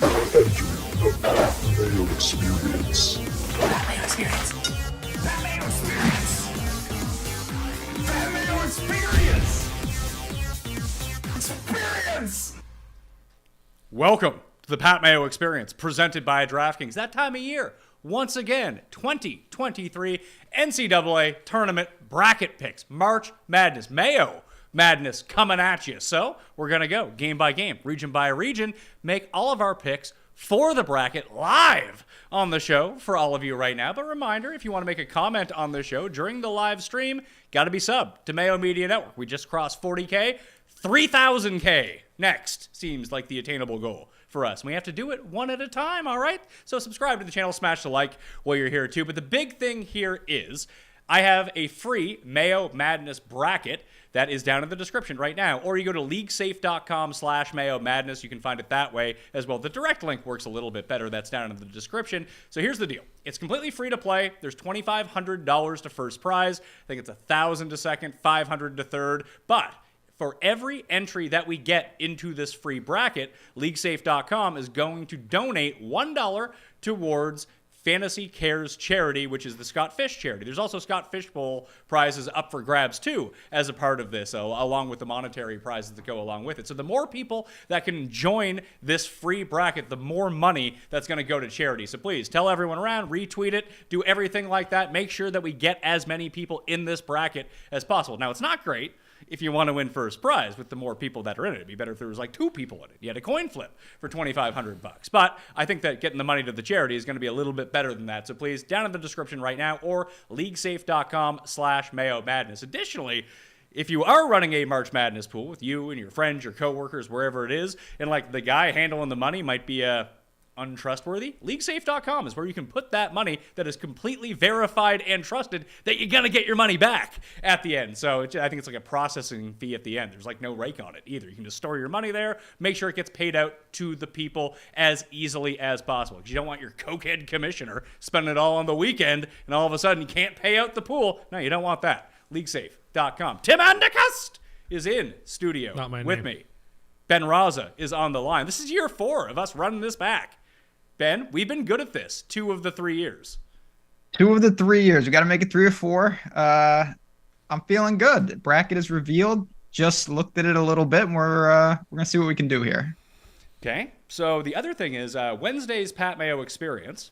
Entering the Mayo Experience. That Mayo Experience. That Mayo Experience. That Mayo Experience. Experience. Welcome to the Pat Mayo Experience, presented by DraftKings. That time of year, once again, 2023 NCAA Tournament bracket picks. March Madness, Mayo Madness coming at you. So we're going to go game by game, region by region, make all of our picks for the bracket live on the show for all of you right now. But reminder, if you want to make a comment on the show during the live stream, got to be subbed to Mayo Media Network. We just crossed 40K, 3,000K next seems like the attainable goal for us. We have to do it one at a time, all right? So subscribe to the channel, smash the like while you're here too. But the big thing here is I have a free Mayo Madness bracket that is down in the description right now. Or you go to leaguesafe.com/Mayo Madness. You can find it that way as well. The direct link works a little bit better. That's down in the description. So here's the deal. It's completely free to play. There's $2,500 to first prize. I think it's $1,000 to second, $500 to third. But for every entry that we get into this free bracket, LeagueSafe.com is going to donate $1 towards Fantasy Cares charity, which is the Scott Fish charity. There's also Scott Fish Bowl prizes up for grabs too as a part of this, along with the monetary prizes that go along with it. So the more people that can join this free bracket, the more money that's going to go to charity. So please tell everyone around, retweet it, do everything like that. Make sure that we get as many people in this bracket as possible. Now, it's not great if you want to win first prize with the more people that are in it. It'd be better if there was like 2 people in it. You had a coin flip for $2,500. But I think that getting the money to the charity is going to be a little bit better than that. So please, down in the description right now, or leaguesafe.com/Mayo Madness. Additionally, if you are running a March Madness pool with you and your friends, your coworkers, wherever it is, and like the guy handling the money might be untrustworthy, LeagueSafe.com is where you can put that money that is completely verified and trusted that you're going to get your money back at the end. So I think it's like a processing fee at the end. There's like no rake on it either. You can just store your money there, make sure it gets paid out to the people as easily as possible. Because you don't want your cokehead commissioner spending it all on the weekend and all of a sudden you can't pay out the pool. No, you don't want that. LeagueSafe.com. Tim Andicust is in studio with me. Ben Rasa is on the line. This is year 4 of us running this back. Ben, we've been good at this 2 of the 3 years. 2 of the 3 years. We got to make it 3 or 4. I'm feeling good. Bracket is revealed. Just looked at it a little bit, and we're gonna see what we can do here. Okay. So the other thing is Wednesday's Pat Mayo Experience.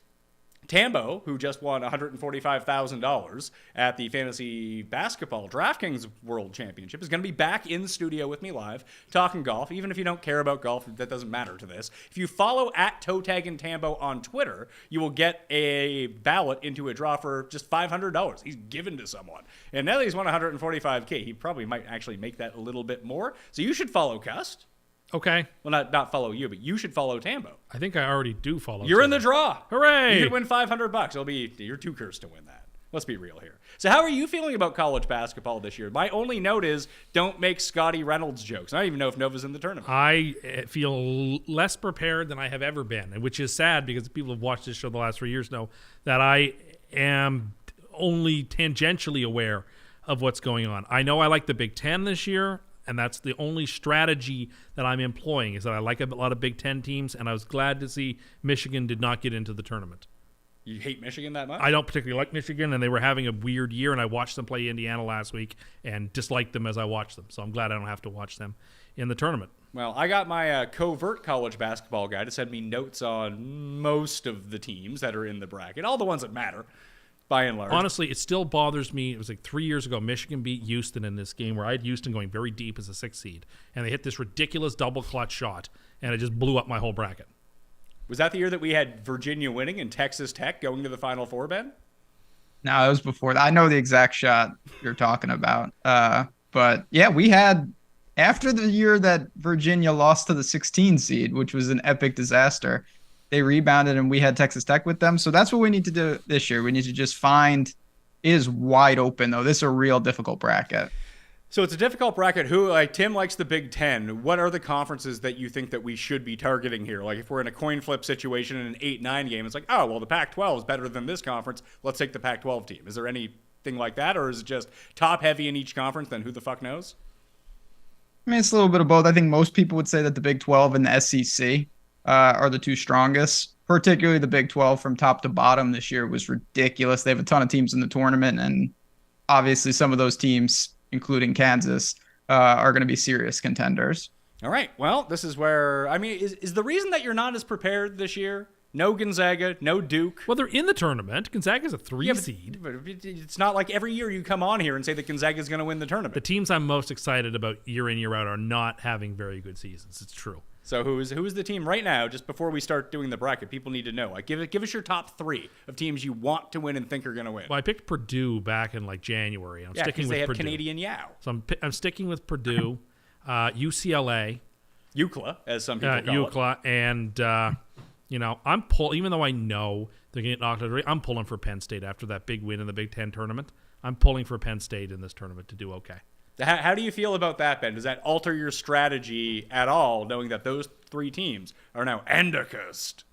Tambo, who just won $145,000 at the Fantasy Basketball DraftKings World Championship, is going to be back in the studio with me live, talking golf. Even if you don't care about golf, that doesn't matter to this. If you follow @ToeTaggingTambo on Twitter, you will get a ballot into a draw for just $500. He's given to someone. And now that he's won $145K, he probably might actually make that a little bit more. So you should follow Cust. Okay. Well, not follow you, but you should follow Tambo. I think I already do follow. You're in the draw. Hooray! You could win $500. You're too cursed to win that. Let's be real here. So how are you feeling about college basketball this year? My only note is don't make Scotty Reynolds jokes. I don't even know if Nova's in the tournament. I feel less prepared than I have ever been, which is sad because people have watched this show the last 3 years know that I am only tangentially aware of what's going on. I know I like the Big Ten this year. And that's the only strategy that I'm employing is that I like a lot of Big Ten teams, and I was glad to see Michigan did not get into the tournament. You hate Michigan that much? I don't particularly like Michigan, and they were having a weird year, and I watched them play Indiana last week and disliked them as I watched them. So I'm glad I don't have to watch them in the tournament. Well, I got my covert college basketball guy to send me notes on most of the teams that are in the bracket, all the ones that matter. By and large. Honestly, it still bothers me. It was like 3 years ago, Michigan beat Houston in this game where I had Houston going very deep as a 6th seed. And they hit this ridiculous double clutch shot, and it just blew up my whole bracket. Was that the year that we had Virginia winning and Texas Tech going to the Final Four, Ben? No, it was before that. I know the exact shot you're talking about. But yeah, we had, after the year that Virginia lost to the 16 seed, which was an epic disaster, they rebounded, and we had Texas Tech with them. So that's what we need to do this year. We need to just find, it is wide open, though. This is a real difficult bracket. So it's a difficult bracket. Tim likes the Big Ten. What are the conferences that you think that we should be targeting here? Like if we're in a coin flip situation in an 8-9 game, it's like, oh, well, the Pac-12 is better than this conference. Let's take the Pac-12 team. Is there anything like that? Or is it just top heavy in each conference? Then who the fuck knows? I mean, it's a little bit of both. I think most people would say that the Big 12 and the SEC are the two strongest. Particularly the Big 12 from top to bottom this year was ridiculous. They have a ton of teams in the tournament, and obviously some of those teams, including Kansas, are going to be serious contenders. All right. Well, this is where, I mean, is the reason that you're not as prepared this year? No Gonzaga, no Duke. Well, they're in the tournament. Gonzaga's a 3 seed. But it's not like every year you come on here and say that Gonzaga's going to win the tournament. The teams I'm most excited about year in, year out are not having very good seasons. It's true. So who is the team right now, just before we start doing the bracket, people need to know. Like, give us your top 3 of teams you want to win and think are going to win. Well, I picked Purdue back in like January. I'm sticking with they have Purdue. Canadian Yao. So I'm sticking with Purdue, UCLA. UCLA, as some people call it. UCLA, and even though I know they're going to get knocked out, I'm pulling for Penn State after that big win in the Big Ten tournament. I'm pulling for Penn State in this tournament to do okay. How do you feel about that, Ben? Does that alter your strategy at all, knowing that those 3 teams are now Endicust?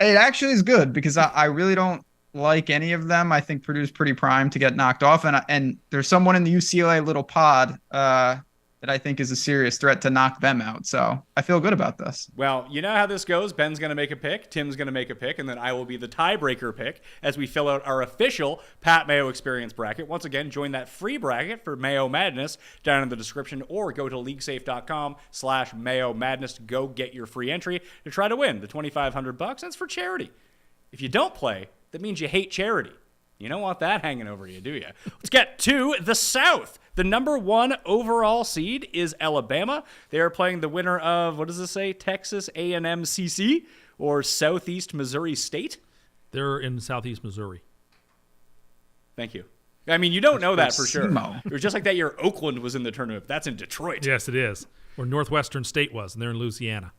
It actually is good because I really don't like any of them. I think Purdue's pretty primed to get knocked off, and there's someone in the UCLA little pod that I think is a serious threat to knock them out. So I feel good about this. Well, you know how this goes. Ben's going to make a pick, Tim's going to make a pick, and then I will be the tiebreaker pick as we fill out our official Pat Mayo Experience bracket. Once again, join that free bracket for Mayo Madness down in the description, or go to leaguesafe.com/Mayo Madness to go get your free entry to try to win the $2,500. That's for charity. If you don't play, that means you hate charity. You don't want that hanging over you, do you? Let's get to the South. The number 1 overall seed is Alabama. They are playing the winner of, what does this say, Texas A&M CC or Southeast Missouri State? They're in Southeast Missouri. Thank you. I mean, you don't know that for sure. SEMO. It was just like that year Oakland was in the tournament. That's in Detroit. Yes, it is. Or Northwestern State was, and they're in Louisiana.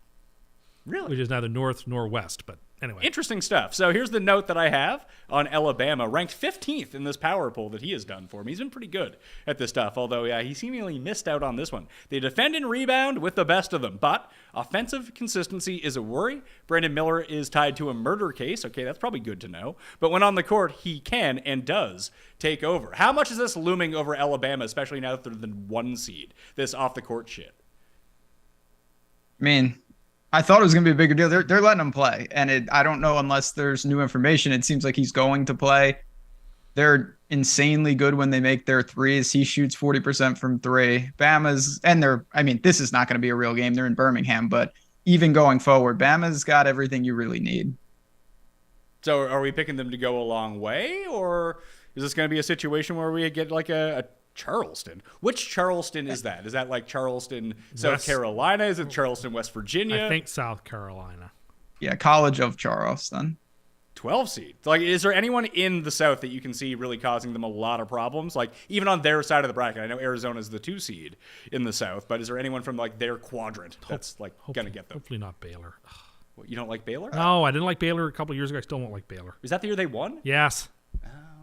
Really? Which is neither north nor west, but anyway. Interesting stuff. So here's the note that I have on Alabama, ranked 15th in this power poll that he has done for me. He's been pretty good at this stuff, although he seemingly missed out on this one. They defend and rebound with the best of them, but offensive consistency is a worry. Brandon Miller is tied to a murder case. Okay, that's probably good to know. But when on the court, he can and does take over. How much is this looming over Alabama, especially now that they're the 1 seed, this off-the-court shit? I mean, I thought it was going to be a bigger deal. They're letting him play, and I don't know unless there's new information. It seems like he's going to play. They're insanely good when they make their threes. He shoots 40% from 3. Bama's, this is not going to be a real game. They're in Birmingham, but even going forward, Bama's got everything you really need. So are we picking them to go a long way, or is this going to be a situation where we get like a Charleston? Which Charleston is that? Is that like Charleston, South Carolina? Is it Charleston, West Virginia? I think South Carolina. Yeah, College of Charleston. 12 seed. Like, is there anyone in the South that you can see really causing them a lot of problems? Like, even on their side of the bracket, I know Arizona's the 2 seed in the South, but is there anyone from like their quadrant that's like going to get them? Hopefully not Baylor. What, you don't like Baylor? No, I didn't like Baylor a couple of years ago. I still won't like Baylor. Is that the year they won? Yes.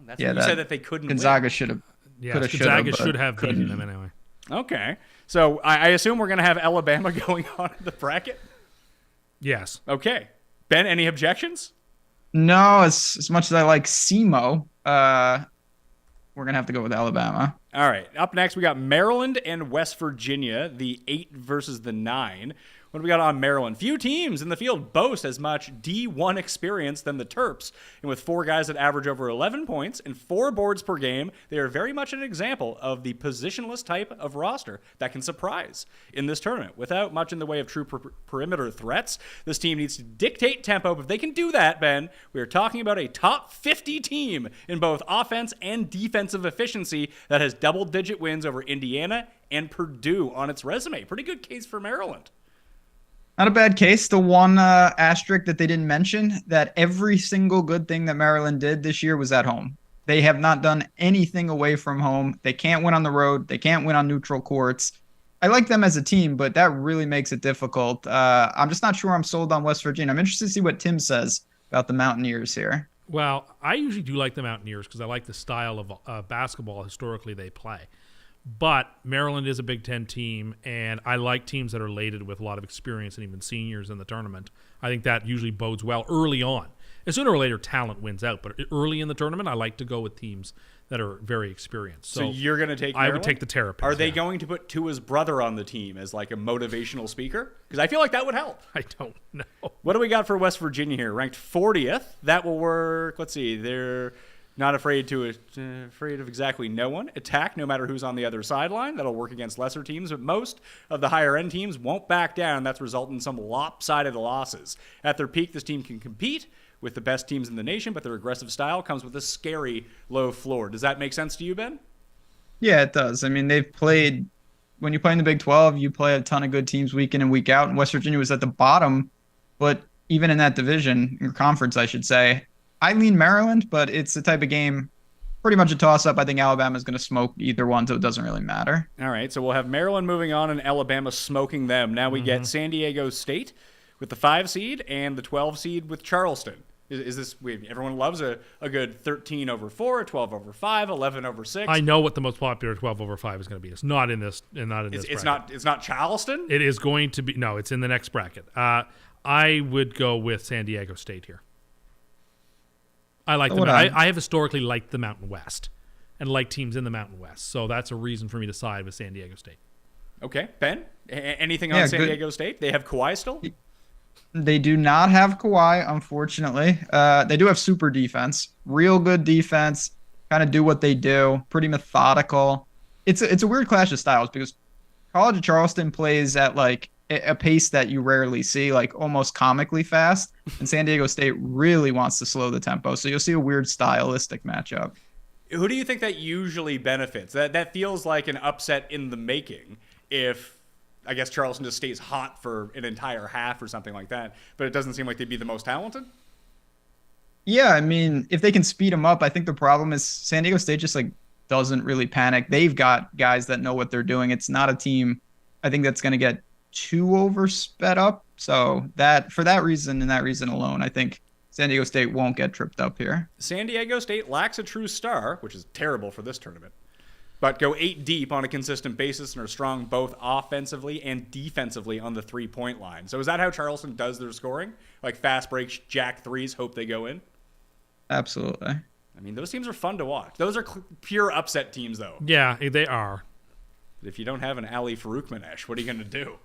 That's when you said that they couldn't Gonzaga win. should have. Yeah, Gonzaga should have beaten them anyway. Okay. So I assume we're going to have Alabama going on in the bracket? Yes. Okay. Ben, any objections? No, as much as I like SEMO, we're going to have to go with Alabama. All right. Up next, we got Maryland and West Virginia, the 8 versus the 9. What do we got on Maryland? Few teams in the field boast as much D1 experience than the Terps. And with 4 guys that average over 11 points and 4 boards per game, they are very much an example of the positionless type of roster that can surprise in this tournament. Without much in the way of true perimeter threats, this team needs to dictate tempo. But if they can do that, Ben, we are talking about a top 50 team in both offense and defensive efficiency that has double-digit wins over Indiana and Purdue on its resume. Pretty good case for Maryland. Not a bad case. The one asterisk that they didn't mention, that every single good thing that Maryland did this year was at home. They have not done anything away from home. They can't win on the road. They can't win on neutral courts. I like them as a team, but that really makes it difficult. I'm just not sure I'm sold on West Virginia. I'm interested to see what Tim says about the Mountaineers here. Well, I usually do like the Mountaineers because I like the style of basketball historically they play. But Maryland is a Big Ten team, and I like teams that are laden with a lot of experience and even seniors in the tournament. I think that usually bodes well early on. And sooner or later, talent wins out. But early in the tournament, I like to go with teams that are very experienced. So you're going to take I would Maryland? take the Terrapins. Are they yeah. going to put Tua's brother on the team as like a motivational speaker? Because I feel like that would help. I don't know. What do we got for West Virginia here? Ranked 40th. That will work. Let's see. They're not afraid of exactly no one. Attack no matter who's on the other sideline. That'll work against lesser teams, but most of the higher end teams won't back down. That's resulted in some lopsided losses. At their peak, this team can compete with the best teams in the nation, but their aggressive style comes with a scary low floor. Does that make sense to you, Ben? Yeah, it does. I mean, they've played, when you play in the Big 12, you play a ton of good teams week in and week out, and West Virginia was at the bottom, but even in that division, or conference, I should say, I lean Maryland, but it's the type of game, pretty much a toss-up. I think Alabama's going to smoke either one, so it doesn't really matter. All right, so we'll have Maryland moving on and Alabama smoking them. Now we get San Diego State with the 5 seed and the 12 seed with Charleston. Is this, everyone loves a good 13 over 4, 12 over 5, 11 over 6. I know what the most popular 12 over 5 is going to be. It's not in this, and not in this. It's bracket. it's not Charleston. It is going to be. No, it's in the next bracket. I would go with San Diego State here. I like them. I have historically liked the Mountain West, and like teams in the Mountain West. So that's a reason for me to side with San Diego State. Okay, Ben. Anything on San Diego State? They have Kawhi still. They do not have Kawhi, unfortunately. They do have super defense, real good defense, kind of do what they do, pretty methodical. It's a weird clash of styles because College of Charleston plays at like a pace that you rarely see, like almost comically fast, and San Diego State really wants to slow the tempo. So you'll see a weird stylistic matchup. Who do you think that usually benefits? That feels like an upset in the making if, I guess, Charleston just stays hot for an entire half or something like that, but it doesn't seem like they'd be the most talented. Yeah, I mean, if they can speed them up, I think the problem is San Diego State just like doesn't really panic. They've got guys that know what they're doing. It's not a team, I think, that's going to get too over sped up. So that, for that reason and that reason alone, I think San Diego State won't get tripped up here. San Diego State lacks a true star, which is terrible for this tournament, but go 8 deep on a consistent basis and are strong both offensively and defensively on the 3-point line. So is that how Charleston does their scoring? Like fast breaks, jack threes, hope they go in? Absolutely. I mean, those teams are fun to watch. Those are pure upset teams, though. Yeah, they are. But if you don't have an Ali Faroukmanesh, what are you going to do?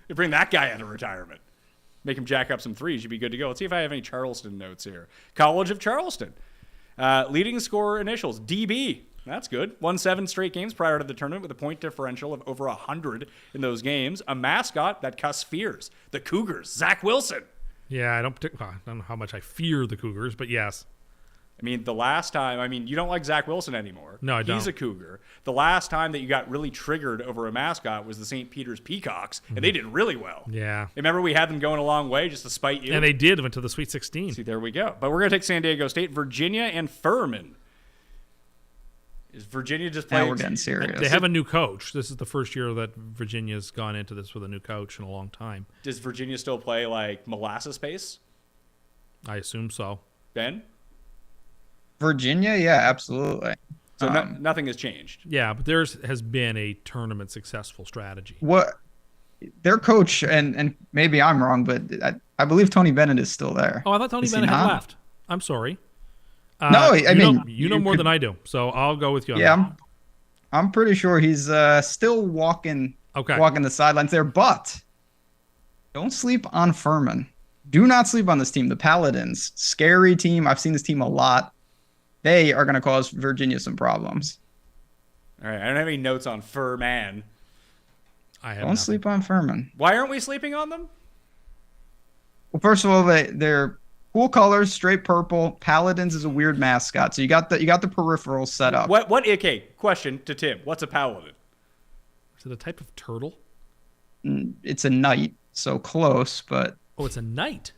You bring that guy out of retirement. Make him jack up some threes. You'd be good to go. Let's see if I have any Charleston notes here. College of Charleston. Leading scorer initials, DB. That's good. Won 7 straight games prior to the tournament with a point differential of over 100 in those games. A mascot that Cuss fears. The Cougars. Zach Wilson. Yeah, I don't know how much I fear the Cougars, but yes. I mean, the last time, you don't like Zach Wilson anymore. No, I don't. He's a Cougar. The last time that you got really triggered over a mascot was the St. Peter's Peacocks, and they did really well. Yeah. Remember we had them going a long way just to spite you? And they did, went to the Sweet 16. See, there we go. But we're going to take San Diego State, Virginia, and Furman. Is Virginia just playing? Now we're getting serious. They have a new coach. This is the first year that Virginia's gone into this with a new coach in a long time. Does Virginia still play like molasses pace? I assume so. Ben? Virginia, yeah, absolutely. So nothing has changed. Yeah, but theirs has been a tournament successful strategy. What their coach, and maybe I'm wrong, but I believe Tony Bennett is still there. Oh, I thought Tony Bennett had left. I'm sorry. No, I mean you know more than I do, so I'll go with you. Yeah, I'm pretty sure he's still walking the sidelines there. But don't sleep on Furman. Do not sleep on this team. The Paladins, scary team. I've seen this team a lot. They are going to cause Virginia some problems. All right, I don't have any notes on Furman. Don't sleep on Furman. Why aren't we sleeping on them? Well, first of all, they're cool colors, straight purple. Paladins is a weird mascot, so you got the peripherals set up. What? Okay, question to Tim. What's a paladin? Is it a type of turtle? It's a knight, so close, but it's a knight.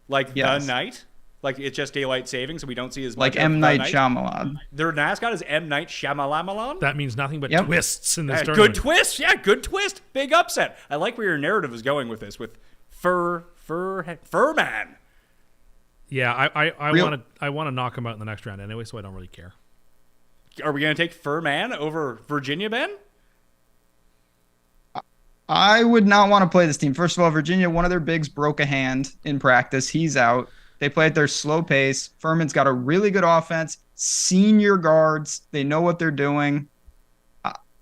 Like the knight? Like it's just daylight saving, so we don't see as much. Like M. Night Shyamalan. Their mascot is M. Night Shyamalan? That means nothing but twists in this tournament. Good twist. Yeah, good twist. Big upset. I like where your narrative is going with this, with Furman. Yeah, I want to knock him out in the next round anyway, so I don't really care. Are we going to take Furman over Virginia, Ben? I would not want to play this team. First of all, Virginia, one of their bigs broke a hand in practice. He's out. They play at their slow pace. Furman's got a really good offense, senior guards. They know what they're doing.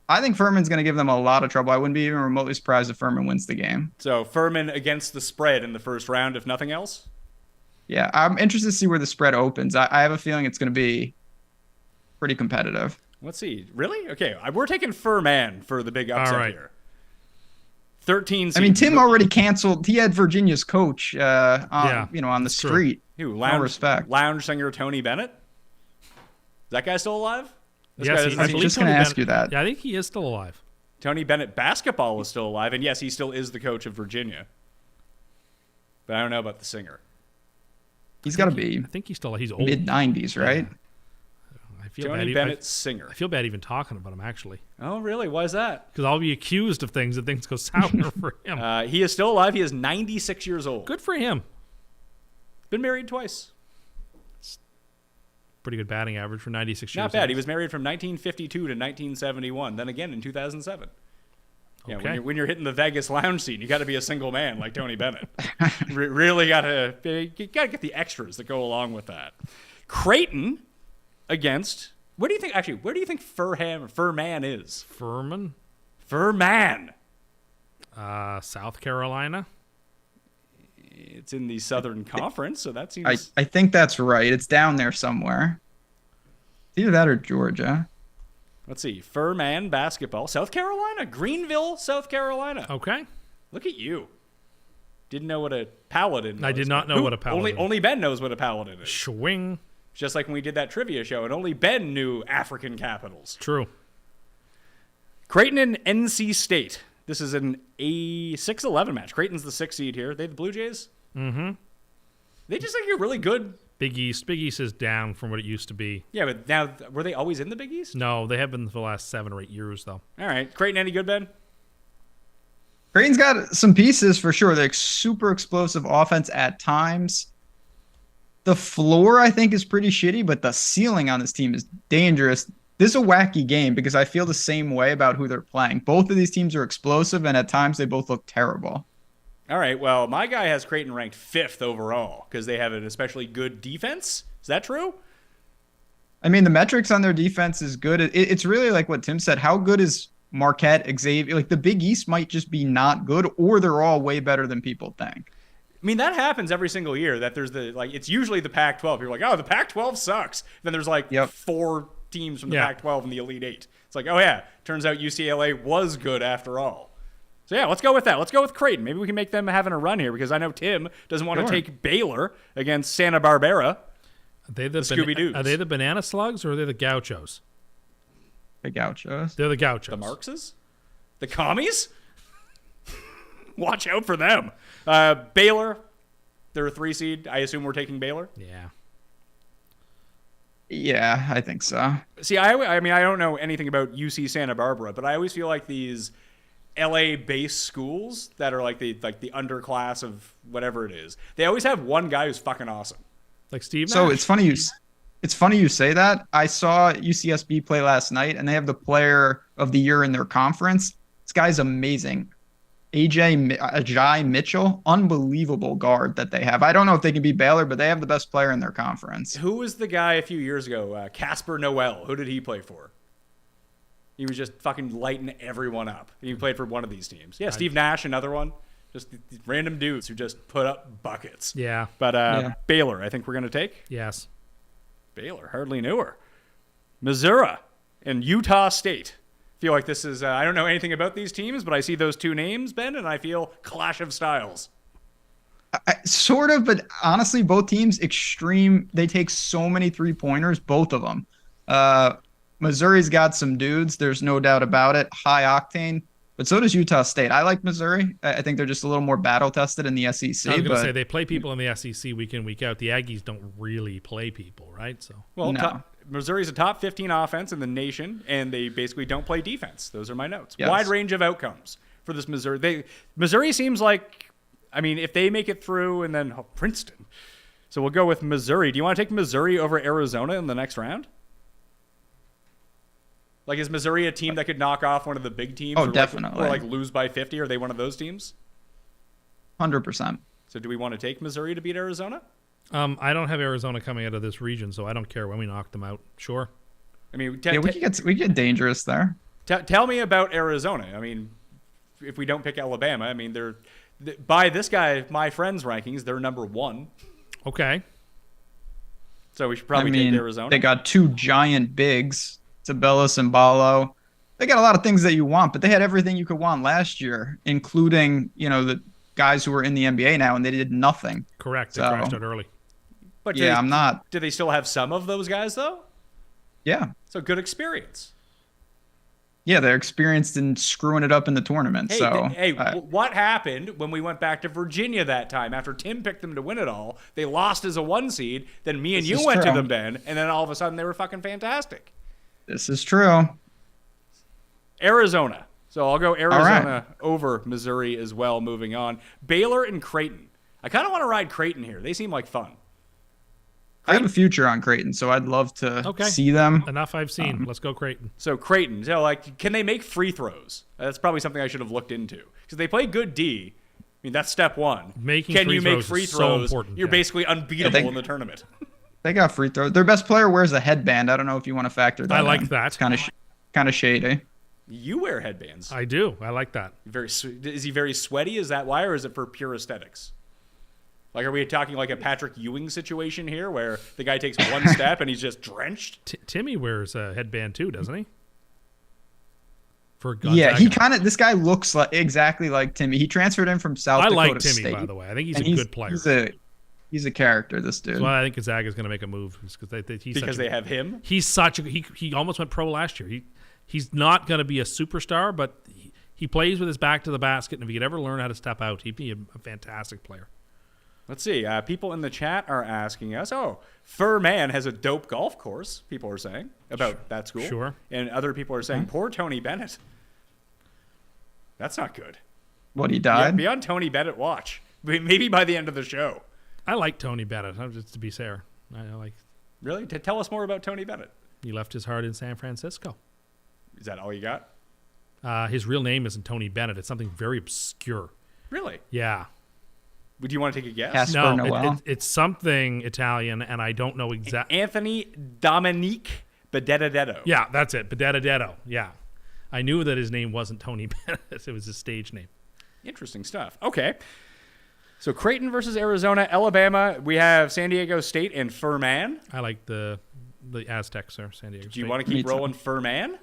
I think Furman's going to give them a lot of trouble. I wouldn't be even remotely surprised if Furman wins the game. So Furman against the spread in the first round, if nothing else? Yeah, I'm interested to see where the spread opens. I have a feeling it's going to be pretty competitive. Let's see. Really? Okay, we're taking Furman for the big upset All right. here. 13 seed. I mean, Tim already canceled. He had Virginia's coach, on the true. street. Who, No respect. lounge singer Tony Bennett? Is that guy still alive? This guy Yes, doesn't I seem- was just going to ask you that. Yeah, I think he is still alive. Tony Bennett basketball is still alive, and yes, he still is the coach of Virginia. But I don't know about the singer. He's got to be I think he's still. He's old. mid-90s, right? I feel Tony bad. Bennett singer. I feel bad even talking about him actually, Oh, really? Why is that? because I'll be accused of things and things go sour for him. He is still alive. He is 96 years old. Good for him. Been married twice. Pretty good batting average for 96 years. Not bad. old. He was married from 1952 to 1971. Then again in 2007. Yeah, Okay. when you're hitting the Vegas lounge scene, you got to be a single man like Tony Bennett. Really got to get the extras that go along with that. Creighton against. Where do you think? Actually, where do you think Furman is? Furman, Furman. South Carolina. It's in the Southern Conference, so that seems. I think that's right. It's down there somewhere. It's either that or Georgia. Let's see. Furman basketball. South Carolina. Greenville, South Carolina. Okay. Look at you. Didn't know what a paladin was. I did not know what a paladin. Only Ben knows what a paladin is. Swing. Just like when we did that trivia show, and only Ben knew African capitals. True. Creighton and NC State. This is an A6-11 match. Creighton's the 6th seed here. They the Blue Jays? Mm-hmm. They just think you're really good. Big East. Big East is down from what it used to be. Yeah, but now, were they always in the Big East? No, they have been for the last 7 or 8 years, though. All right. Creighton, any good, Ben? Creighton's got some pieces for sure. They're super explosive offense at times. The floor, I think, is pretty shitty, but the ceiling on this team is dangerous. This is a wacky game because I feel the same way about who they're playing. Both of these teams are explosive, and at times they both look terrible. All right. Well, my guy has Creighton ranked 5th overall because they have an especially good defense. Is that true? I mean, the metrics on their defense is good. It's really like what Tim said. How good is Marquette, Xavier? Like the Big East might just be not good, or they're all way better than people think. I mean, that happens every single year that there's it's usually the Pac-12. You're like, oh, the Pac-12 sucks. Then there's 4 teams from the Pac-12 in the Elite 8. It's like, oh, yeah, turns out UCLA was good after all. So, yeah, let's go with that. Let's go with Creighton. Maybe we can make them having a run here because I know Tim doesn't want to take Baylor against Santa Barbara. Are they the Scooby-Doos. Are they the Banana Slugs or are they the Gauchos? The Gauchos. They're the Gauchos. The Marxes? The Commies? Watch out for them. Baylor, they're a 3 seed. I assume we're taking Baylor. Yeah. Yeah, I think so. See, I mean, I don't know anything about UC Santa Barbara, but I always feel like these LA-based schools that are like the underclass of whatever it is, they always have one guy who's fucking awesome. Like Steve Nash? So it's funny you say that. I saw UCSB play last night, and they have the player of the year in their conference. This guy's amazing. Ajay Mitchell, unbelievable guard that they have. I don't know if they can beat Baylor, but they have the best player in their conference. Who was the guy a few years ago? Casper Noel. Who did he play for? He was just fucking lighting everyone up. He played for one of these teams. Yeah, Steve Nash, another one. Just these random dudes who just put up buckets. Yeah. But Baylor, I think we're going to take. Yes. Baylor, hardly knew her. Missouri and Utah State. Feel like this is, I don't know anything about these teams, but I see those 2 names, Ben, and I feel clash of styles. Sort of, but honestly, both teams extreme. They take so many 3-pointers, both of them. Missouri's got some dudes. There's no doubt about it. High octane. But so does Utah State. I like Missouri. I think they're just a little more battle tested in the SEC. I was going to say they play people in the SEC week in, week out. The Aggies don't really play people, right? So Well, No. Missouri's a top 15 offense in the nation, and they basically don't play defense. Those are my notes. Yes. Wide range of outcomes for this Missouri. Missouri seems like, I mean, if they make it through, and then Princeton. So we'll go with Missouri. Do you want to take Missouri over Arizona in the next round? Like, is Missouri a team that could knock off one of the big teams? Oh, definitely. Or lose by 50? Are they one of those teams? 100%. So do we want to take Missouri to beat Arizona? I don't have Arizona coming out of this region, so I don't care when we knock them out. Sure. I mean, Yeah, we get dangerous there. tell me about Arizona. I mean, if we don't pick Alabama, I mean, by this guy, my friend's rankings, they're number 1. Okay. So we should probably take Arizona. They got 2 giant bigs, Tabellis and Ballo. They got a lot of things that you want, but they had everything you could want last year, including, the guys who are in the NBA now, and they did nothing. Correct. They So- crashed out early. But I'm not. Do they still have some of those guys though? Yeah. So good experience. Yeah, they're experienced in screwing it up in the tournament. Hey, what happened when we went back to Virginia that time after Tim picked them to win it all? They lost as a 1 seed. Then me and This you is went to true. them, Ben, and then all of a sudden they were fucking fantastic. This is true. Arizona. So I'll go Arizona right. over Missouri as well. Moving on, Baylor and Creighton. I kind of want to ride Creighton here. They seem like fun. I have a future on Creighton, so I'd love to Okay. see them. Enough I've seen. Let's go Creighton. So Creighton, can they make free throws? That's probably something I should have looked into because they play good D. I mean, that's step 1. Making Can free you make throws free is so throws? important, You're yeah. basically unbeatable they- in the tournament. They got free throws. Their best player wears a headband. I don't know if you want to factor that I like in. that. It's kind of shady. You wear headbands. I do. I like that. Is he very sweaty? Is that why, or is it for pure aesthetics? Like, are we talking like a Patrick Ewing situation here, where the guy takes one step and he's just drenched? Timmy wears a headband too, doesn't he? For Gonzaga. Yeah, this guy looks exactly like Timmy. He transferred in from South I Dakota like Timmy, State. by the way. I think he's And a good player. He's a character, this dude. That's why I think Gonzaga is going to make a move Because they have him? He's such a he almost went pro last year. He's not going to be a superstar, but he plays with his back to the basket, and if he could ever learn how to step out, he'd be a fantastic player. Let's see. People in the chat are asking us, Furman has a dope golf course, people are saying, about that school. Sure. And other people are saying, poor Tony Bennett. That's not good. What, he Yeah, died? be on Tony Bennett watch. Maybe by the end of the show. I like Tony Bennett, just to be fair. I like Really? Tell us more about Tony Bennett. he left his heart in San Francisco. Is that all you got? His real name isn't Tony Bennett. It's something very obscure. Really? Yeah. Would you want to take a guess? Casper No, Noel. it's something Italian, and I don't know exactly. Anthony Dominique Benedetto. Yeah, that's it. Benedetto. Yeah. I knew that his name wasn't Tony Bennett. It was his stage name. Interesting stuff. Okay. So Creighton versus Arizona, Alabama. We have San Diego State and Furman. I like the Aztecs there, San Diego Do you State. want to keep Me too. rolling Furman?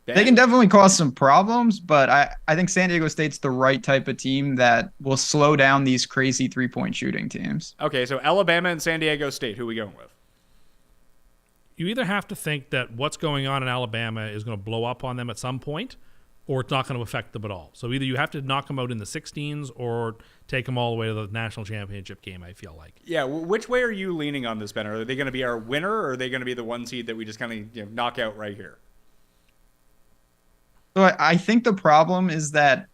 They can definitely cause some problems, but I think San Diego State's the right type of team that will slow down these crazy three-point shooting teams. Okay, so Alabama and San Diego State. Who are we going with? You either have to think that what's going on in Alabama is going to blow up on them at some point, or it's not going to affect them at all. So either you have to knock them out in the 16s or take them all the way to the national championship game, I feel like. Yeah, which way are you leaning on this, Ben? Are they going to be our winner, or are they going to be the 1 seed that we just kind of knock out right here? So I think the problem is that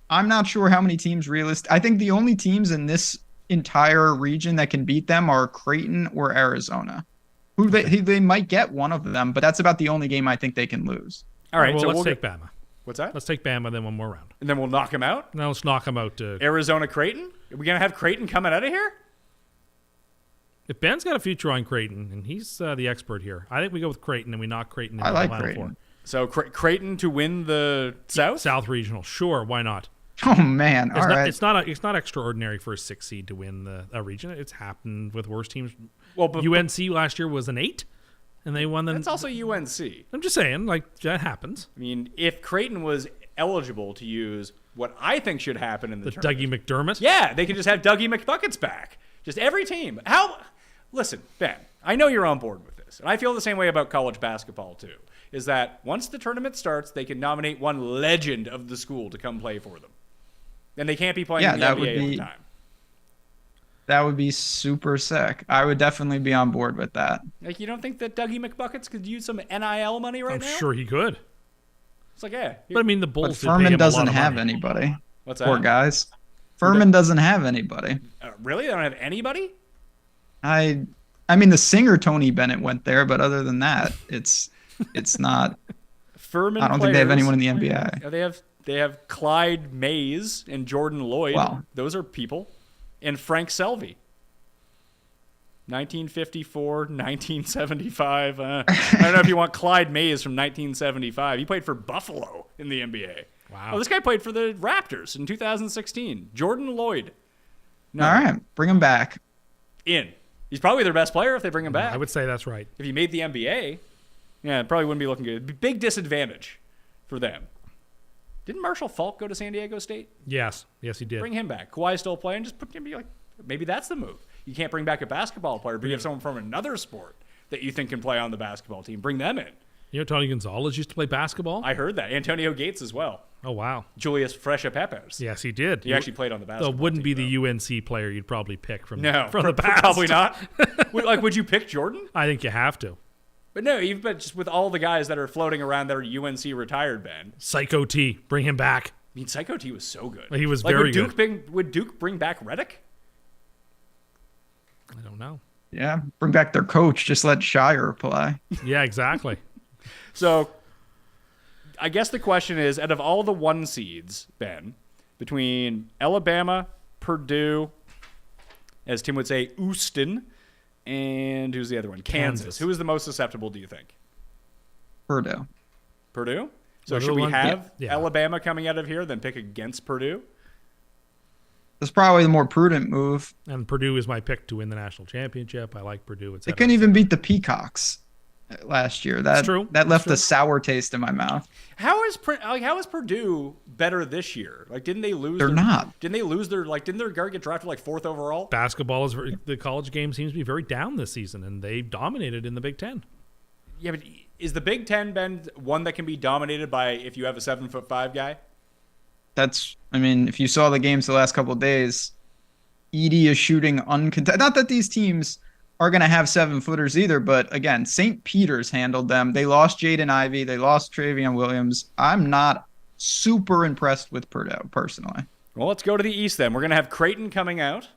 I'm not sure how many teams I think the only teams in this entire region that can beat them are Creighton or Arizona. They might get one of them, but that's about the only game I think they can lose. All right, well, so let's we'll take Bama. What's that? Let's take Bama, then one more round. And then we'll knock them out? Now let's knock them out. Arizona Creighton? Are we going to have Creighton coming out of here? If Ben's got a future on Creighton, and he's the expert here, I think we go with Creighton and we knock Creighton into I like the Final Creighton. Four. So Creighton to win the South? South Regional, sure, why not? Oh man! All right. It's not extraordinary for a 6 seed to win a region. It's happened with worse teams. Well, but UNC last year was an 8, and they won. that's also UNC. I'm just saying, like that happens. I mean, if Creighton was eligible to use what I think should happen in the tournament. Dougie McDermott. Yeah, they could just have Dougie McBuckets back. Just every team. Listen, Ben, I know you're on board with this, and I feel the same way about college basketball too, is that once the tournament starts, they can nominate one legend of the school to come play for them. And they can't be playing in the NBA all the time. That would be super sick. I would definitely be on board with that. Like, you don't think that Dougie McBuckets could use some NIL money right I'm now? sure he could. It's like, yeah. But I mean, the But Bulls did pay him Furman a lot doesn't of have money. anybody. What's that? Poor guys. Furman doesn't have anybody. Really? They don't have anybody? I mean, the singer Tony Bennett went there, but other than that, it's not. Furman I don't think they have players- anyone in the NBA. Yeah, they have Clyde Mays and Jordan Lloyd. Wow. Those are people. And Frank Selvey. 1954, 1975. I don't know if you want Clyde Mays from 1975. He played for Buffalo in the NBA. Wow. Oh, this guy played for the Raptors in 2016. Jordan Lloyd. No, All right, bring him back. He's probably their best player if they bring him back. I would say that's right. If he made the NBA, yeah, it probably wouldn't be looking good. It'd be big disadvantage for them. Didn't Marshall Faulk go to San Diego State? Yes, he did. Bring him back. Kawhi's still playing. Just put him. Be like, maybe that's the move. You can't bring back a basketball player, but you have someone from another sport that you think can play on the basketball team. Bring them in. You know, Tony Gonzalez used to play basketball. I heard that. Antonio Gates as well. Oh wow. Julius Fresha Peppers. Yes, he did. He actually played on the basketball. So wouldn't team, be the UNC player you'd probably pick from no from the past. Probably not. Would you pick Jordan? I think you have to. But no, but just with all the guys that are floating around that are UNC retired, Ben. Psycho T, bring him back. I mean, Psycho T was so good. He was very good. Would Duke bring back Redick? I don't know. Yeah, bring back their coach. Just let Shire play. Yeah, exactly. So, I guess the question is, out of all the 1 seeds, Ben, between Alabama, Purdue, as Tim would say, Houston, and who's the other one? Kansas. Who is the most susceptible, do you think? Purdue. Purdue? So Purdue should we one? have Yeah. Alabama coming out of here, then pick against Purdue? That's probably the more prudent move. And Purdue is my pick to win the national championship. I like Purdue. They couldn't even beat the Peacocks last year. That's true. That left That's a sour taste in my mouth. How is Purdue better this year? Like, didn't they lose? They're not. Didn't they lose their didn't their guard get drafted like 4th overall? Basketball is the college game seems to be very down this season, and they dominated in the Big Ten. Yeah, but is the Big Ten, Ben, one that can be dominated by if you have a 7'5" guy? If you saw the games the last couple of days, Edey is shooting uncontested. Not that these teams are going to have 7-footers either, but again, St. Peter's handled them. They lost Jaden Ivey. They lost Travion Williams. I'm not super impressed with Purdue, personally. Well, let's go to the East then. We're going to have Creighton coming out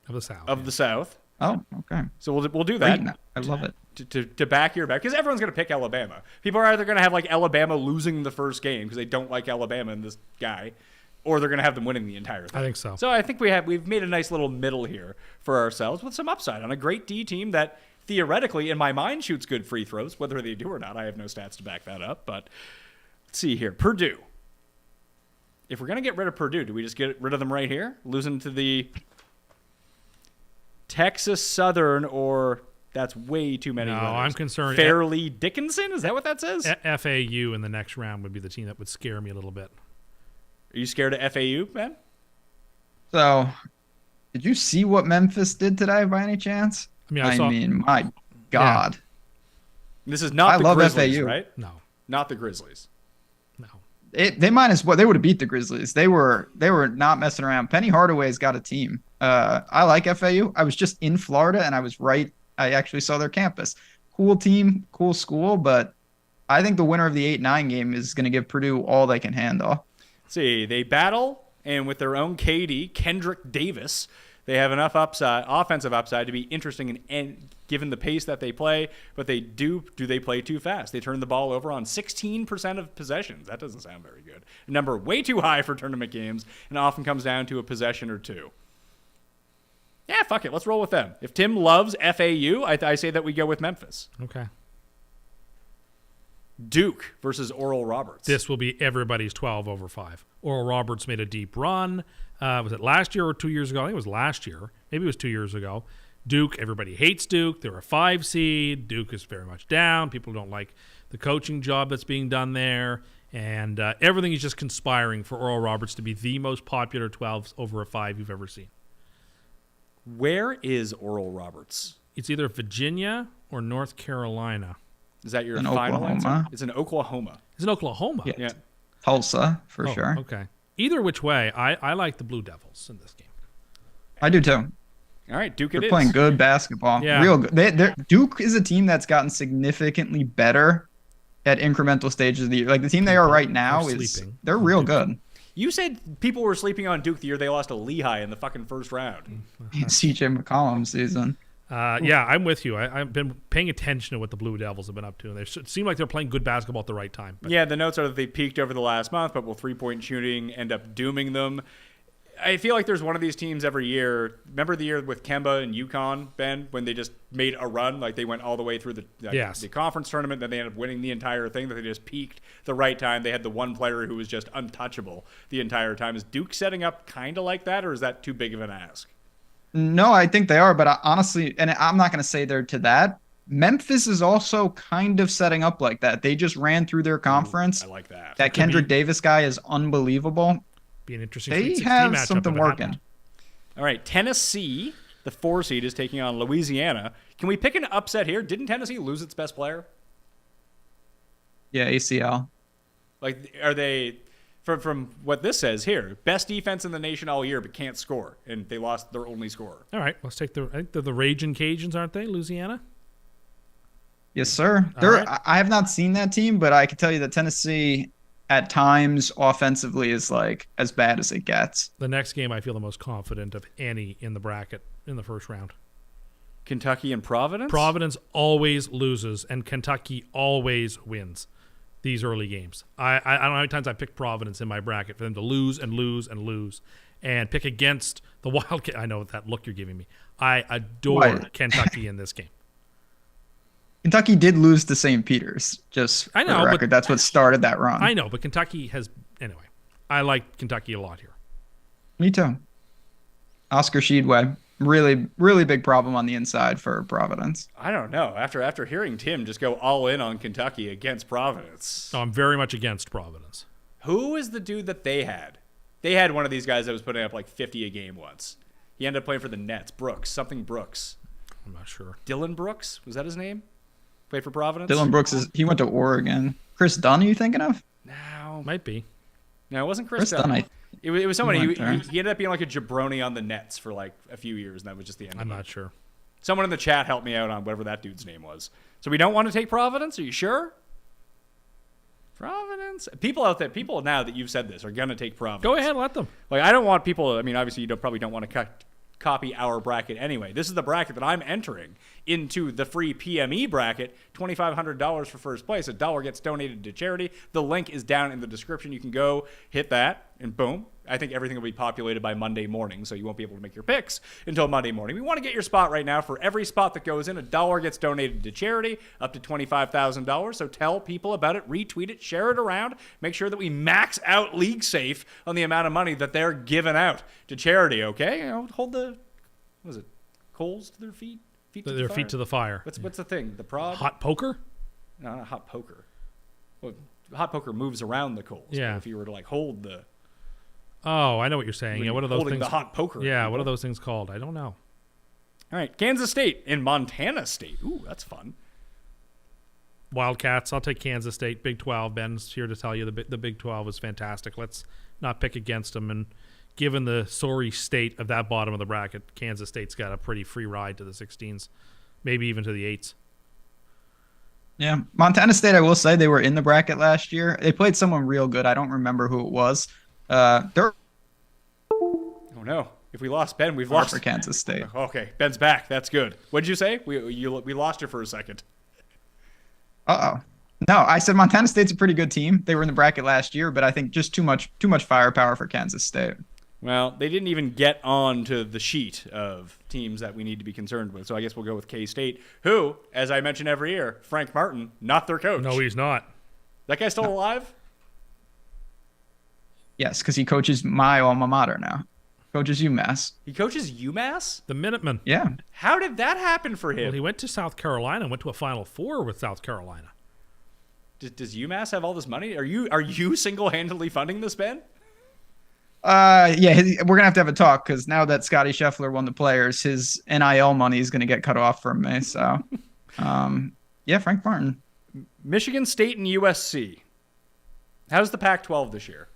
Of the South. of the South. Oh, okay. So we'll do that. Great. I love it. To back your back, because everyone's going to pick Alabama. People are either going to have like Alabama losing the first game because they don't like Alabama and this guy, or they're going to have them winning the entire thing. I think so. So I think we've made a nice little middle here for ourselves with some upside on a great D team that theoretically, in my mind, shoots good free throws. Whether they do or not, I have no stats to back that up. But let's see here, Purdue. If we're going to get rid of Purdue, do we just get rid of them right here, losing to the Texas Southern, or that's way too many? No, letters. I'm concerned. Fairleigh Dickinson, is that what that says? FAU in the next round would be the team that would scare me a little bit. Are you scared of FAU, man? So, did you see what Memphis did today by any chance? I saw. My God. This is not I the love Grizzlies, FAU. right? No. Not the Grizzlies. No. They might as well. They would have beat the Grizzlies. They were not messing around. Penny Hardaway's got a team. I like FAU. I was just in Florida and I actually saw their campus. Cool team, cool school, but I think the winner of the 8-9 game is going to give Purdue all they can handle. See, they battle, and with their own KD, Kendrick Davis, they have enough offensive upside to be interesting and given the pace that they play, but they do they play too fast? They turn the ball over on 16% of possessions. That doesn't sound very good. A number way too high for tournament games, and often comes down to a possession or two. Yeah, fuck it. Let's roll with them. If Tim loves FAU, I say that we go with Memphis. Okay. Duke versus Oral Roberts. This will be everybody's 12/5. Oral Roberts made a deep run. Was it last year or 2 years ago? I think it was last year. Maybe it was 2 years ago. Duke, everybody hates Duke. They're a 5 seed. Duke is very much down. People don't like the coaching job that's being done there. And everything is just conspiring for Oral Roberts to be the most popular 12/5 you've ever seen. Where is Oral Roberts? It's either Virginia or North Carolina. Is that your In final Oklahoma. answer? It's in Oklahoma. It's in Oklahoma. Yeah. Yeah. Tulsa, for Oh, sure. Okay. Either which way, I like the Blue Devils in this game. I do too. All right, Duke They're it is. playing good basketball. Yeah. Real good. Duke is a team that's gotten significantly better at incremental stages of the year. Like the team they are right now They're is sleeping. they're real good. You said people were sleeping on Duke the year they lost to Lehigh in the fucking first round. CJ McCollum season. Yeah, I'm with you. I've been paying attention to what the Blue Devils have been up to, and it seem like they're playing good basketball at the right time. But Yeah, the notes are that they peaked over the last month, but will three-point shooting end up dooming them? I feel like there's one of these teams every year. Remember the year with Kemba and UConn, Ben, when they just made a run? Like they went all the way through the conference tournament, then they ended up winning the entire thing, that they just peaked the right time. They had the one player who was just untouchable the entire time. Is Duke setting up kind of like that, or is that too big of an ask? No, I think they are, but honestly, and I'm not going to say they're to that. Memphis is also kind of setting up like that. They just ran through their conference. I like that. That Kendrick Davis guy is unbelievable. Be an interesting They Sweet 16 have matchup something if it working. happened. All right, Tennessee, the 4 seed, is taking on Louisiana. Can we pick an upset here? Didn't Tennessee lose its best player? Yeah, ACL. Like, are they, from what this says here, best defense in the nation all year, but can't score, and they lost their only scorer. All right, let's take I think they're the Raging Cajuns, aren't they, Louisiana? Yes, sir. Right. I have not seen that team, but I can tell you that Tennessee at times offensively is like as bad as it gets. The next game I feel the most confident of any in the bracket in the first round. Kentucky and Providence? Providence always loses, and Kentucky always wins these early games. I don't know how many times I picked Providence in my bracket for them to lose and lose and lose, and pick against the Wildcat. I know that look you're giving me. I adore Kentucky in this game. Kentucky did lose to St. Peter's, just I know, for the but record. That's what started that run. I know, but Kentucky has anyway. I like Kentucky a lot here. Me too. Oscar Sheedway, really, really big problem on the inside for Providence. I don't know. After hearing Tim just go all in on Kentucky against Providence. So I'm very much against Providence. Who is the dude that they had? They had one of these guys that was putting up like 50 a game once. He ended up playing for the Nets. Brooks. I'm not sure. Dylan Brooks? Was that his name? Played for Providence? Dylan Brooks, he went to Oregon. Chris Dunn, are you thinking of? No. Might be. No, it wasn't Chris Chris Dunn. Dunn, It was somebody. He He went there. ended up being like a jabroni on the Nets for like a few years, and that was just the end I'm of it. not sure. Someone in the chat helped me out on whatever that dude's name was. So we don't want to take Providence? Are you sure? Providence? People now that you've said this are going to take Providence. Go ahead, let them. Like, I don't want people, I mean, obviously you probably don't want to copy our bracket anyway. This is the bracket that I'm entering into the free PME bracket, $2,500 for first place. $1 gets donated to charity. The link is down in the description. You can go hit that, and boom. I think everything will be populated by Monday morning, so you won't be able to make your picks until Monday morning. We want to get your spot right now. For every spot that goes in, $1 gets donated to charity, up to $25,000. So tell people about it, retweet it, share it around. Make sure that we max out League Safe on the amount of money that they're giving out to charity, okay? You know, hold the, what is it, coals to their feet? Their feet to the fire. What's the thing? The prod? Hot poker? No, not hot poker. Well, hot poker moves around the coals. Yeah. But if you were to like hold the... Oh, I know what you're saying. Yeah, what are those holding things? the hot poker. Yeah, what are those things called? I don't know. All right, Kansas State and Montana State. Ooh, that's fun. Wildcats. I'll take Kansas State. Big 12. Ben's here to tell you the Big 12 is fantastic. Let's not pick against them. And given the sorry state of that bottom of the bracket, Kansas State's got a pretty free ride to the 16s, maybe even to the 8s. Yeah. Montana State, I will say, they were in the bracket last year. They played someone real good. I don't remember who it was. They're Oh, no. If we lost Ben, we've for lost. Kansas State. Okay, Ben's back. That's good. What'd you say? We lost you for a second. Uh-oh. No, I said Montana State's a pretty good team. They were in the bracket last year, but I think just too much firepower for Kansas State. Well, they didn't even get on to the sheet of teams that we need to be concerned with. So I guess we'll go with K-State, who, as I mention every year, Frank Martin, not their coach. No, he's not. That guy's still alive? Yes, because he coaches my alma mater now. Coaches UMass. He coaches UMass? The Minutemen. Yeah. How did that happen for him? Well, he went to South Carolina and went to a Final Four with South Carolina. Does UMass have all this money? Are you single-handedly funding this, Ben? Yeah, we're gonna have a talk because now that Scotty Scheffler won the Players, his NIL money is gonna get cut off from me. So, yeah, Frank Martin. Michigan State and USC. How's the Pac-12 this year?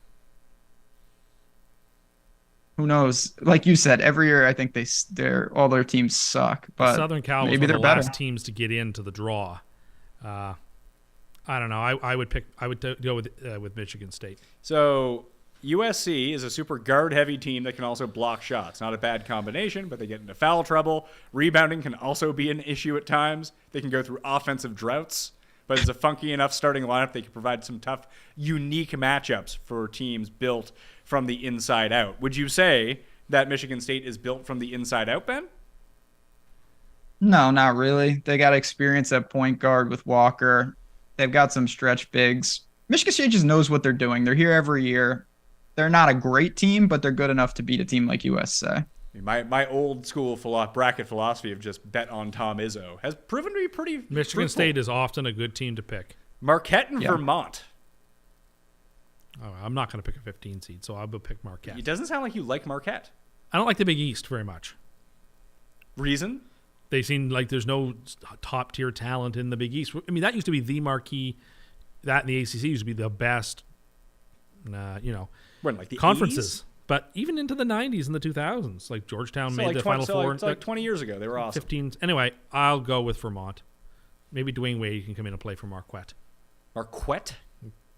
Who knows? Like you said, every year I think all their teams suck. But Southern Cal was maybe one they're of the better. last teams to get into the draw. I don't know. I would go with Michigan State. So USC is a super guard-heavy team that can also block shots. Not a bad combination, but they get into foul trouble. Rebounding can also be an issue at times. They can go through offensive droughts. but it's a funky enough starting lineup. They can provide some tough, unique matchups for teams built from the inside out. Would you say that Michigan State is built from the inside out, Ben? No, not really. They got experience at point guard with Walker. They've got some stretch bigs. Michigan State just knows what they're doing. They're here every year. They're not a great team, but they're good enough to beat a team like USC. My old school bracket philosophy of just bet on Tom Izzo has proven to be pretty Michigan fruitful. State is often a good team to pick. Marquette and Vermont. Oh, I'm not going to pick a 15 seed, so I'll pick Marquette. It doesn't sound like you like Marquette. I don't like the Big East very much. Reason? They seem like there's no top tier talent in the Big East. I mean, that used to be the marquee. That and the ACC used to be the best, When, like the conferences. 80s? But even into the 90s and the 2000s, like Georgetown So made like the 20, Final so Four. like, so like 20 years ago, they were awesome. 15. Anyway, I'll go with Vermont. Maybe Dwayne Wade can come in and play for Marquette. Marquette?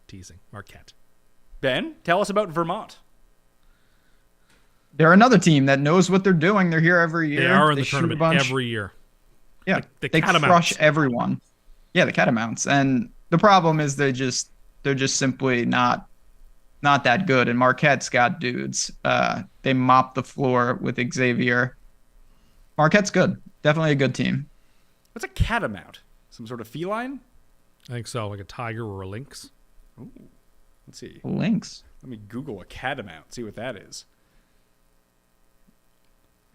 Teasing. Marquette. Ben, tell us about Vermont. They're another team that knows what they're doing. They're here every year. They are in the shoot a tournament bunch. every year. Yeah, The they Catamounts. crush everyone. Yeah, the Catamounts. And the problem is they're just simply not that good. And Marquette's got dudes. They mop the floor with Xavier. Marquette's good. Definitely a good team. What's a catamount? Some sort of feline? I think so, like a tiger or a lynx. Let's see. Lynx. Let me Google a catamount, see what that is.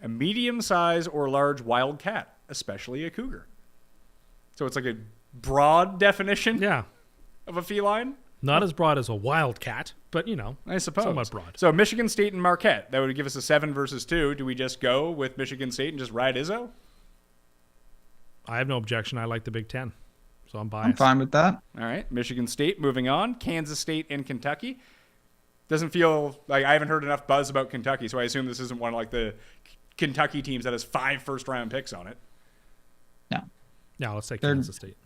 A medium-sized or large wild cat, especially a cougar. So it's like a broad definition Yeah. of a feline? Not as broad as a wildcat, but, I suppose. somewhat broad. So Michigan State and Marquette, that would give us a 7 versus 2. Do we just go with Michigan State and just ride Izzo? I have no objection. I like the Big Ten, so I'm biased. I'm fine with that. All right, Michigan State, moving on. Kansas State and Kentucky. Doesn't feel like I haven't heard enough buzz about Kentucky, so I assume this isn't one of like the Kentucky teams that has 5 first-round picks on it. No. Now let's take They're- Kansas State.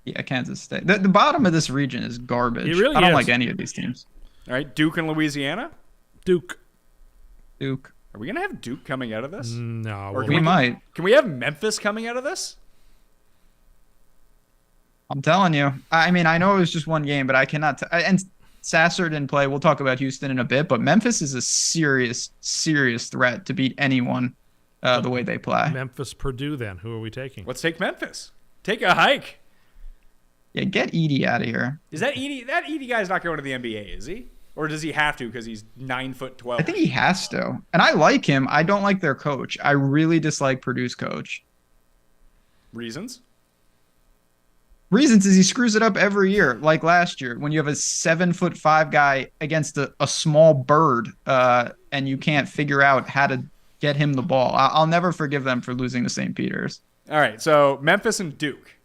Yeah, Kansas State. The bottom of this region is garbage. It really I don't is. like any of these teams. All right, Duke and Louisiana. Duke. Duke. Are we going to have Duke coming out of this? No. Or We might. Can we have Memphis coming out of this? I'm telling you. I mean, I know it was just one game, but I cannot. And Sasser didn't play. We'll talk about Houston in a bit, but Memphis is a serious, serious threat to beat anyone the way they play. Memphis, Purdue, then. Who are we taking? Let's take Memphis. Take a hike. Yeah, get Edie out of here. Is that Edie? That Edie guy's not going to the NBA, is he? Or does he have to because he's 9'12"? I think he has to. And I like him. I don't like their coach. I really dislike Purdue's coach. Reasons? Reasons is he screws it up every year, like last year when you have a 7'5" guy against a small bird, and you can't figure out how to get him the ball. I'll never forgive them for losing to St. Peter's. All right, so Memphis and Duke.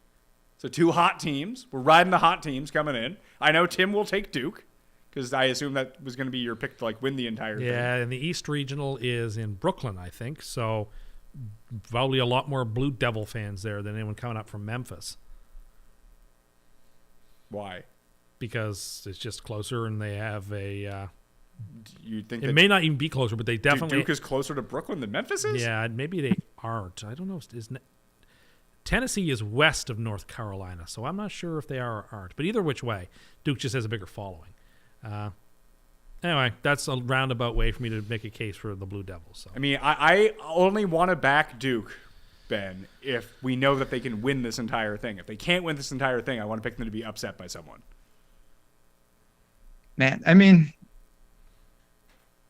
So 2 hot teams. We're riding the hot teams coming in. I know Tim will take Duke because I assume that was going to be your pick to like win the entire thing. Yeah, and the East Regional is in Brooklyn, I think. So probably a lot more Blue Devil fans there than anyone coming up from Memphis Why? because it's just closer and they have a. You think It that may not even be closer, but they definitely. Duke is closer to Brooklyn than Memphis is? Yeah, maybe they aren't. I don't know. Tennessee is west of North Carolina, so I'm not sure if they are or aren't. But either which way, Duke just has a bigger following. Anyway, that's a roundabout way for me to make a case for the Blue Devils. So. I mean, I only want to back Duke, Ben, if we know that they can win this entire thing. If they can't win this entire thing, I want to pick them to be upset by someone. Man, I mean,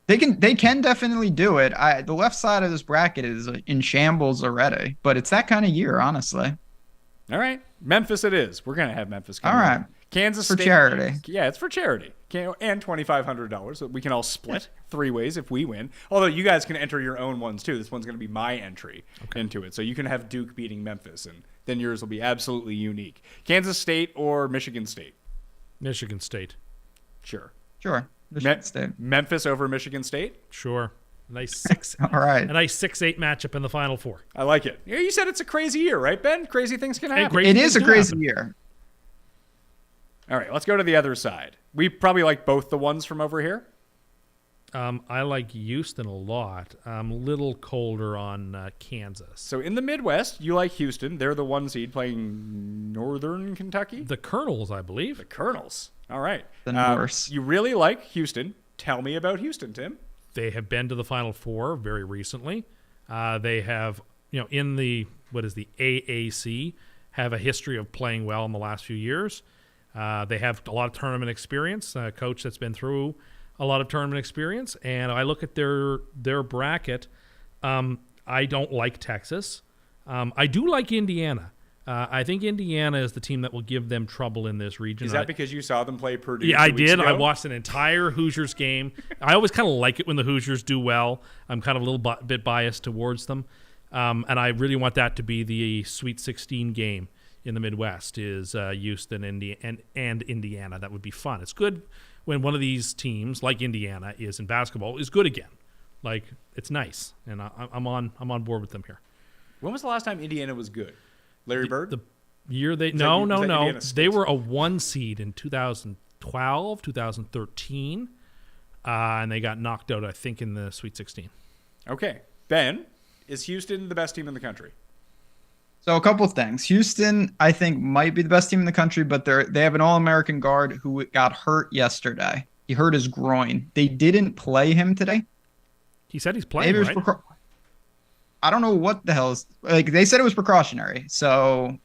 they can definitely do it. The left side of this bracket is in shambles already, but it's that kind of year, honestly. All right. Memphis it is. We're going to have Memphis come All right. in. Kansas For State. charity. Yeah, it's for charity. And $2,500 that we can all split 3 ways if we win. Although you guys can enter your own ones too. This one's going to be my entry into it. So you can have Duke beating Memphis, and then yours will be absolutely unique. Kansas State or Michigan State? Michigan State. Sure. Sure. Michigan State. Memphis over Michigan State? Sure. Nice 6. All right. A nice 6-8 matchup in the Final Four. I like it. You said it's a crazy year, right, Ben? Crazy things can happen. crazy It things is a do crazy happen. year. All right, let's go to the other side. We probably like both the ones from over here. I like Houston a lot. I'm a little colder on Kansas. So in the Midwest, you like Houston. They're the 1 seed playing Northern Kentucky. The Colonels, I believe. The Colonels. All right. The Norse. You really like Houston. Tell me about Houston, Tim. They have been to the Final Four very recently. They have, in the AAC, have a history of playing well in the last few years. They have a lot of tournament experience. A coach that's been through a lot of tournament experience. And I look at their bracket. I don't like Texas. I do like Indiana. I think Indiana is the team that will give them trouble in this region. Is that because you saw them play Purdue? Yeah, I 2 weeks did. ago? I watched an entire Hoosiers game. I always kind of like it when the Hoosiers do well. I'm kind of a little bit biased towards them. And I really want that to be the Sweet 16 game in the Midwest is Houston and Indiana. That would be fun. It's good when one of these teams, like Indiana, is in basketball, is good again. Like, it's nice. And I'm on board with them here. When was the last time Indiana was good? Larry Bird? The year they Was that Indiana State? They were a 1 seed in 2012, 2013, and they got knocked out, I think, in the Sweet 16. Okay. Ben, is Houston the best team in the country? So a couple of things. Houston, I think, might be the best team in the country, but they have an All-American guard who got hurt yesterday. He hurt his groin. They didn't play him today. He said he's playing, right? I don't know what the hell is like. They said it was precautionary, so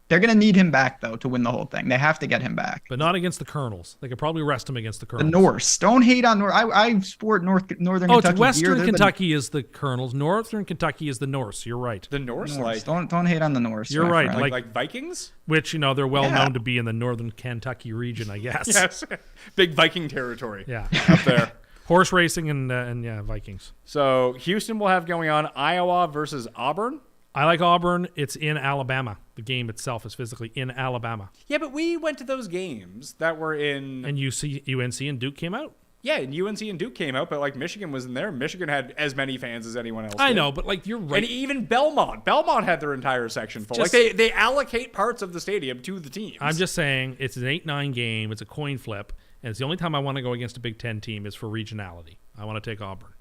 they're gonna need him back though to win the whole thing. They have to get him back. But not against the Colonels. They could probably rest him against the The Colonels. Norse. Don't hate on North. I sport Northern Kentucky. It's Western gear. Kentucky is the Colonels. Northern Kentucky is the Norse. You're right. The Norse? Norse. Like, Don't hate on the Norse. You're my right. friend. like Vikings? Which, they're well Yeah. known to be in the Northern Kentucky region, I guess. Yes. Big Viking territory. Yeah. Up there. Horse racing and Vikings. So Houston will have going on Iowa versus Auburn. I like Auburn. It's in Alabama. The game itself is physically in Alabama. Yeah, but we went to those games that were in... And UNC and Duke came out? Yeah, and UNC and Duke came out, but like Michigan was in there. Michigan had as many fans as anyone else I did. know, but like you're right. And even Belmont had their entire section full. Just- like they allocate parts of the stadium to the teams. I'm just saying it's an 8-9 game. It's a coin flip. And it's the only time I want to go against a Big Ten team is for regionality. I want to take Auburn.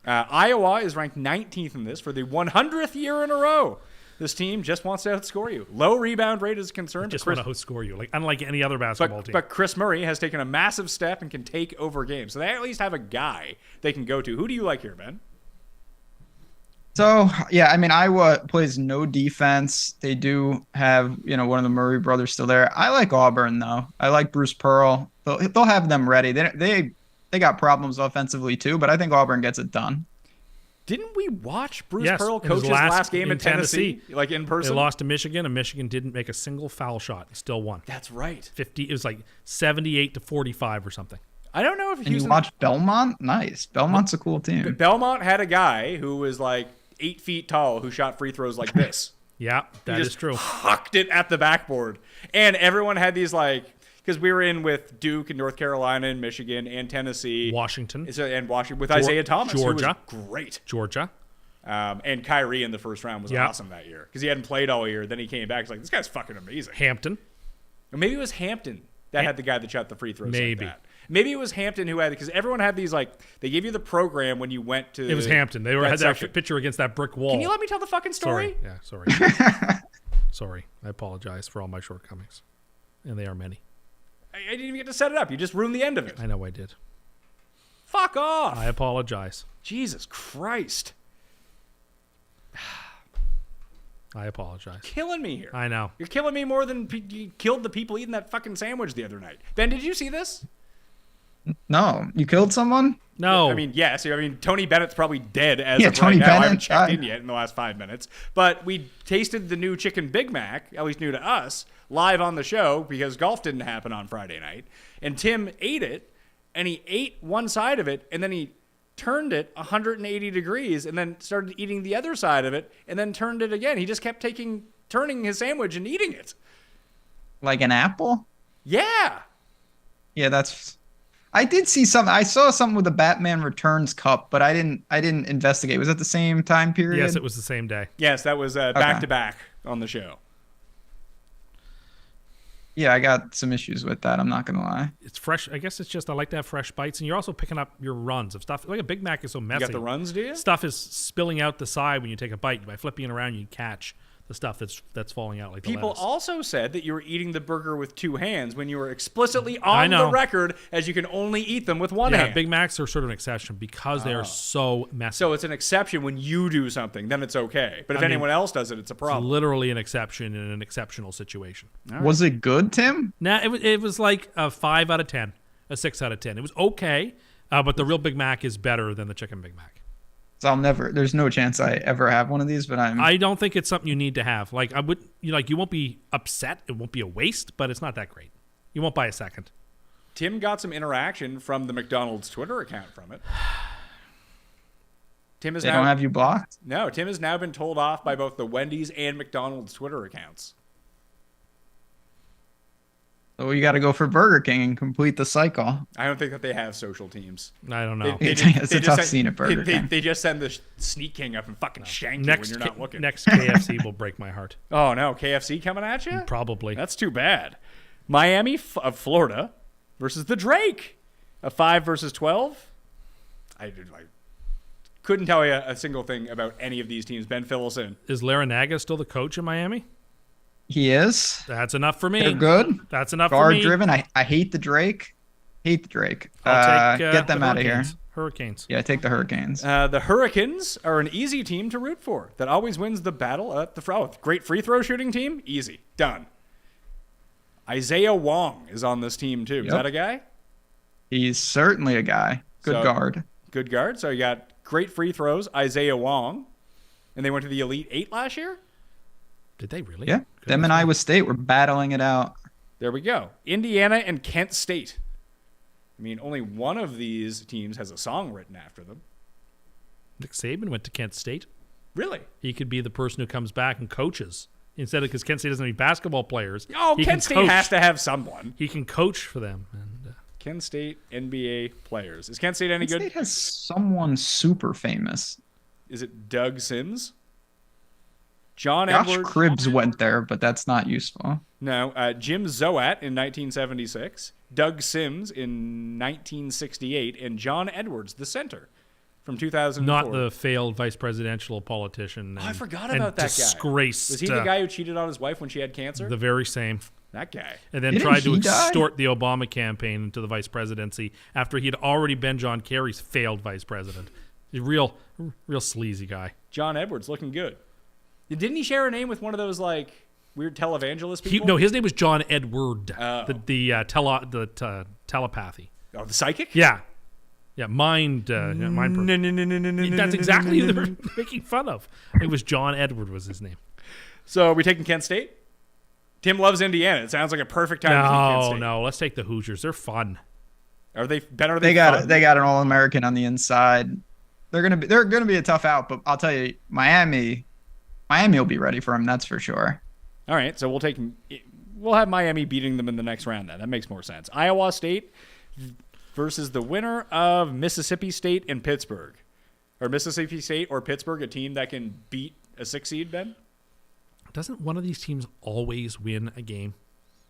Iowa is ranked 19th in this for the 100th year in a row. This team just wants to outscore you. Low rebound rate is concerned. Just want to outscore you, like unlike any other basketball team. But Chris Murray has taken a massive step and can take over games. So they at least have a guy they can go to. Who do you like here, Ben? So, yeah, I mean, Iowa plays no defense. They do have, one of the Murray brothers still there. I like Auburn, though. I like Bruce Pearl. They'll have them ready. They got problems offensively, too, but I think Auburn gets it done. Didn't we watch Bruce Yes, Pearl in his coach his last game in in Tennessee, like in They person? lost to Michigan, and Michigan didn't make a single foul shot and still won. That's right. It was like 78-45 or something. I don't know if And you Houston... watch Belmont? Nice. Belmont's a cool team. Belmont had a guy who was like 8 feet tall who shot free throws like this. Yeah, that He is just true. hucked it at the backboard. And everyone had these because we were in with Duke and North Carolina and Michigan and Tennessee. Washington. And Washington with Isaiah Thomas, Georgia. who was great. Georgia. And Kyrie in the first round was awesome that year because he hadn't played all year. Then he came back. He's like, this guy's fucking amazing. Hampton. Or maybe it was Hampton that had the guy that shot the free throws Maybe. like that. Maybe it was Hampton who had it because everyone had these they gave you the program when you went to. It was Hampton. They had that picture against that brick wall. Can you let me tell the fucking story? Sorry. Sorry. I apologize for all my shortcomings. And they are many. I didn't even get to set it up. You just ruined the end of it. I know I did. Fuck off. I apologize. Jesus Christ. I apologize. Killing me here. I know. You're killing me more than you killed the people eating that fucking sandwich the other night. Ben, did you see this? No. You killed someone? No. I mean, yes. I mean, Tony Bennett's probably dead as Yeah, of Tony right now. I haven't Bennett checked died. in yet in the last 5 minutes. But we tasted the new chicken Big Mac, at least new to us, live on the show because golf didn't happen on Friday night. And Tim ate it, and he ate one side of it, and then he turned it 180 degrees and then started eating the other side of it and then turned it again. He just kept turning his sandwich and eating it. Like an apple? Yeah. Yeah, that's... I did see something. I saw something with the Batman Returns cup, but I didn't investigate. Was that the same time period? Yes, it was the same day. Yes, that was back-to-back on the show. Yeah, I got some issues with that. I'm not gonna lie. It's fresh. I guess it's just I like to have fresh bites, and you're also picking up your runs of stuff. Like a Big Mac is so messy. You got the runs, do you? Stuff is spilling out the side when you take a bite. By flipping it around, you catch the stuff that's falling out like the People lettuce. also said that you were eating the burger with two hands when you were explicitly on the record as you can only eat them with one hand. Big Macs are sort of an exception because they are so messy. So it's an exception when you do something, then it's okay. But if anyone else does it, it's a problem. It's literally an exception in an exceptional situation. Right. Was it good, Tim? Nah, it was like a 5 out of 10, a 6 out of 10. It was okay, but the real Big Mac is better than the chicken Big Mac. So there's no chance I ever have one of these, but I don't think it's something you need to have. Like you won't be upset. It won't be a waste, but it's not that great. You won't buy a second. Tim got some interaction from the McDonald's Twitter account from it. Tim is they don't have you blocked? No, Tim has now been told off by both the Wendy's and McDonald's Twitter accounts. So you got to go for Burger King and complete the cycle. I don't think that they have social teams. I don't know. It's a tough scene at Burger King. They just send the Sneak King up and fucking shank you when you're not looking. Next KFC will break my heart. Oh, no. KFC coming at you? Probably. That's too bad. Miami of Florida versus the Drake. A 5 versus 12. I couldn't tell you a single thing about any of these teams. Ben, fill us in. Is Larinaga still the coach in Miami? He is. That's enough for me. They're good. That's enough for me. Guard driven. I hate the Drake. I'll take get them out of here. Hurricanes. Yeah, take the Hurricanes. The Hurricanes are an easy team to root for. That always wins the battle at the great free throw shooting team. Easy. Done. Isaiah Wong is on this team too. Is that a guy? He's certainly a guy. Good guard. Good guard. So you got great free throws, Isaiah Wong. And they went to the Elite 8 last year? Did they really? Yeah. Them and Iowa State were battling it out. There we go. Indiana and Kent State. I mean, only one of these teams has a song written after them. Nick Saban went to Kent State. Really? He could be the person who comes back and coaches. Instead of, because Kent State doesn't have any basketball players. Oh, Kent State has to have someone. He can coach for them. And, Kent State NBA players. Is Kent State any good? Kent State has someone super famous. Is it Doug Sims? Josh Edwards. Cribbs went there, but that's not useful. No, Jim Zoat in 1976, Doug Sims in 1968, and John Edwards, the center, from 2004. Not the failed vice presidential politician. I forgot about that disgraced, guy. Was he the guy who cheated on his wife when she had cancer? The very same. That guy. And then tried to extort the Obama campaign into the vice presidency after he had already been John Kerry's failed vice president. A real sleazy guy. John Edwards, looking good. Didn't he share a name with one of those like weird televangelist people? No, his name was John Edward. The telepathy. Oh, the psychic? Yeah. Yeah, mind. No. That's exactly who they're making fun of. It was John Edward was his name. So are we taking Kent State? Tim loves Indiana. It sounds like a perfect time to take Kent State. No, let's take the Hoosiers. They're fun. Are they better? They got an All-American on the inside. They're gonna be a tough out, but I'll tell you, Miami will be ready for them. That's for sure. All right, so we'll have Miami beating them in the next round. Then that makes more sense. Iowa State versus the winner of Mississippi State and Pittsburgh, or Mississippi State or Pittsburgh, a team that can beat a 6 seed. Ben, doesn't one of these teams always win a game?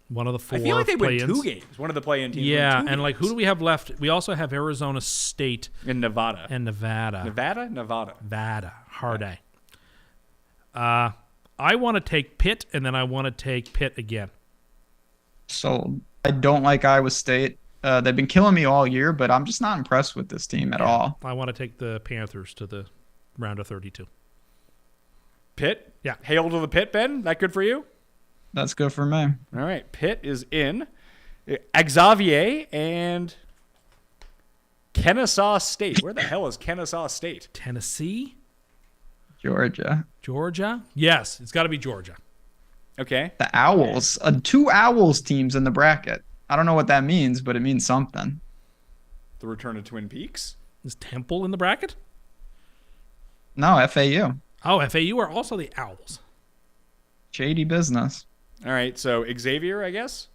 One of the 4. I feel like they win 2 games. One of the play-in teams. Yeah, and like who do we have left? We also have Arizona State and Nevada. Nevada. Hard A. I want to take Pitt, and then I want to take Pitt again. So I don't like Iowa State. They've been killing me all year, but I'm just not impressed with this team at all. I want to take the Panthers to the round of 32. Pitt? Yeah. Hail to the Pitt, Ben. That good for you? That's good for me. All right. Pitt is in. Xavier and Kennesaw State. Where the hell is Kennesaw State? Tennessee? Georgia? Yes, it's got to be Georgia. Okay. The Owls. 2 Owls teams in the bracket. I don't know what that means, but it means something. The return of Twin Peaks? Is Temple in the bracket? No, FAU. Oh, FAU are also the Owls. Shady business. All right, so Xavier, I guess?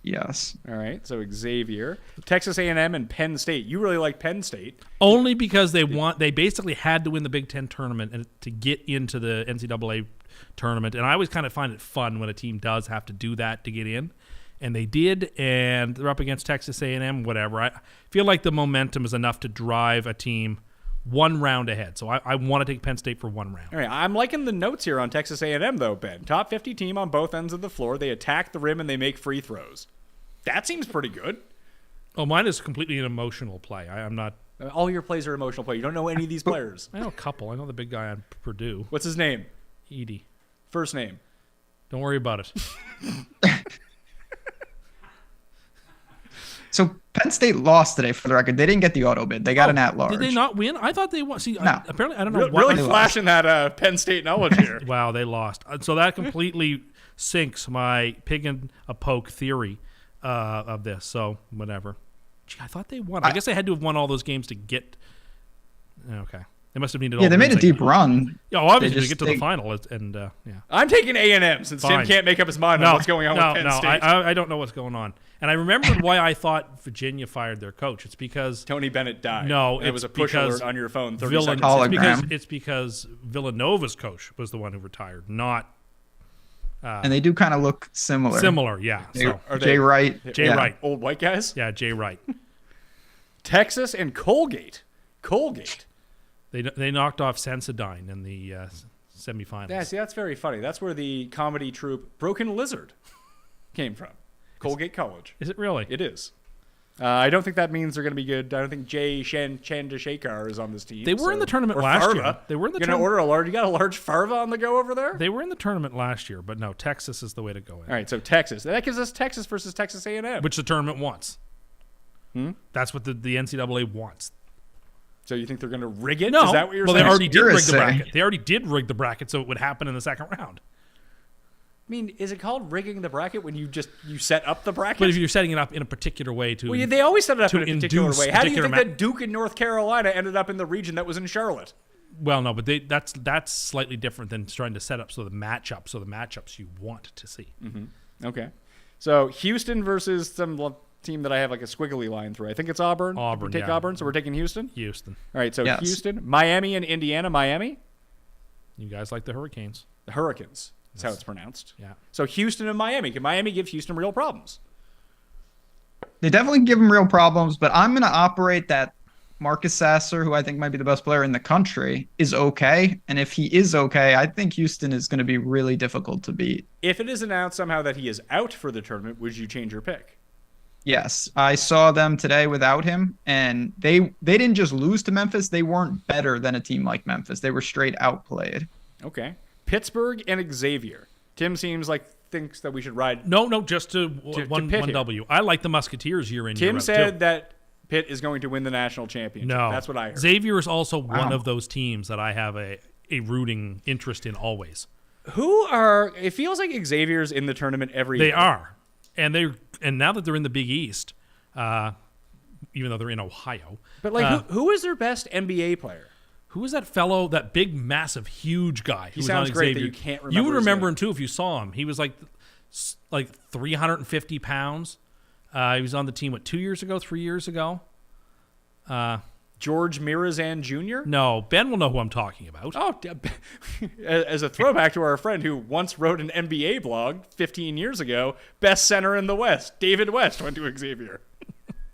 Yes. All right, so Xavier. Texas A&M and Penn State. You really like Penn State. Only because they basically had to win the Big Ten tournament and to get into the NCAA tournament. And I always kind of find it fun when a team does have to do that to get in. and they did, and they're up against Texas A&M, whatever. I feel like the momentum is enough to drive a team one round ahead. So I want to take Penn State for one round. All right, I'm liking the notes here on Texas A&M, though, Ben. Top 50 team on both ends of the floor. They attack the rim, and they make free throws. That seems pretty good. Oh, mine is completely an emotional play. I'm not... All your plays are emotional play. You don't know any of these players. I know a couple. I know the big guy on Purdue. What's his name? Edie. First name. Don't worry about it. So Penn State lost today, for the record. They didn't get the auto bid. They got an at-large. Did they not win? I thought they won. See, No. apparently, I don't know. Really flashing that Penn State knowledge here. Wow, they lost. So that completely sinks my pig and a poke theory of this. So whatever. Gee, I thought they won. I guess they had to have won all those games to get. Okay, they must have needed. Yeah, they made a deep run. Yeah, obviously They to get to the final, and yeah. I'm taking A&M since Fine. Tim can't make up his mind on what's going on with Penn State. I don't know what's going on. And I remembered why I thought Virginia fired their coach. It's because Tony Bennett died. No, and it was a it's push because alert on your phone 30 Villan- seconds. Hologram. it's because Villanova's coach was the one who retired, not And they do kind of look similar. similar. Yeah. So Are they Jay Wright. Jay yeah. Wright. old white guys? Yeah, Jay Wright. Texas and Colgate. Colgate. They knocked off Sensodyne in the semifinals. Yeah, see, that's very funny. That's where the comedy troupe Broken Lizard came from. Colgate College. Is it really? It is. I don't think that means they're going to be good. I don't think Jay Chandrasekhar is on this team. They were in the tournament or last Farva. year. They were in the You're going to order a large. You got a large Farva on the go over there? They were in the tournament last year, but no, Texas is the way to go in. All right, so Texas. That gives us Texas versus Texas A&M. Which the tournament wants. That's what the NCAA wants. So you think they're going to rig it? No, Is that what you're well, saying? they already did rig the Conspiracy. bracket. They already did rig the bracket, so it would happen in the second round. I mean, is it called rigging the bracket when you set up the bracket? But if you're setting it up in a particular way to, well, yeah, they always set it up to in a particular induce way. How do you particular think that Duke in North Carolina ended up in the region that was in Charlotte? well, no, but that's slightly different than trying to set up the matchups you want to see. Okay. So Houston versus some team that I have like a squiggly line through. I think it's Auburn. Auburn, We take yeah. Auburn, so we're taking Houston. Houston, All right, so Yes. Houston, Miami, and Indiana. Miami, you guys like the Hurricanes? the Hurricanes. That's how it's pronounced. Yeah. So Houston and Miami. Can Miami give Houston real problems? They definitely give them real problems, but I'm going to operate that Marcus Sasser, who I think might be the best player in the country, is okay. And if he is okay, I think Houston is going to be really difficult to beat. If it is announced somehow that he is out for the tournament, would you change your pick? Yes, I saw them today without him, and they didn't just lose to Memphis. They weren't better than a team like Memphis. They were straight outplayed. Okay. Pittsburgh and Xavier. Tim seems like thinks that we should ride. No, just to Pitt one here. W. I like the Musketeers year in. Tim year out, said too. that Pitt is going to win the national championship. No, That's what I heard. Xavier is also one Wow. of those teams that I have a rooting interest in always. It feels like Xavier's in the tournament every year. They are, and now that they're in the Big East, even though they're in Ohio. But like, who is their best NBA player? Who was that fellow? That big, massive, huge guy. Who was sounds on great that Xavier. you can't You remember would his remember name. him too if you saw him. He was like 350 pounds. He was on the team 3 years ago. George Mirazan Jr.? No, Ben will know who I'm talking about. Oh, as a throwback to our friend who once wrote an NBA blog 15 years ago, best center in the West, David West went to Xavier.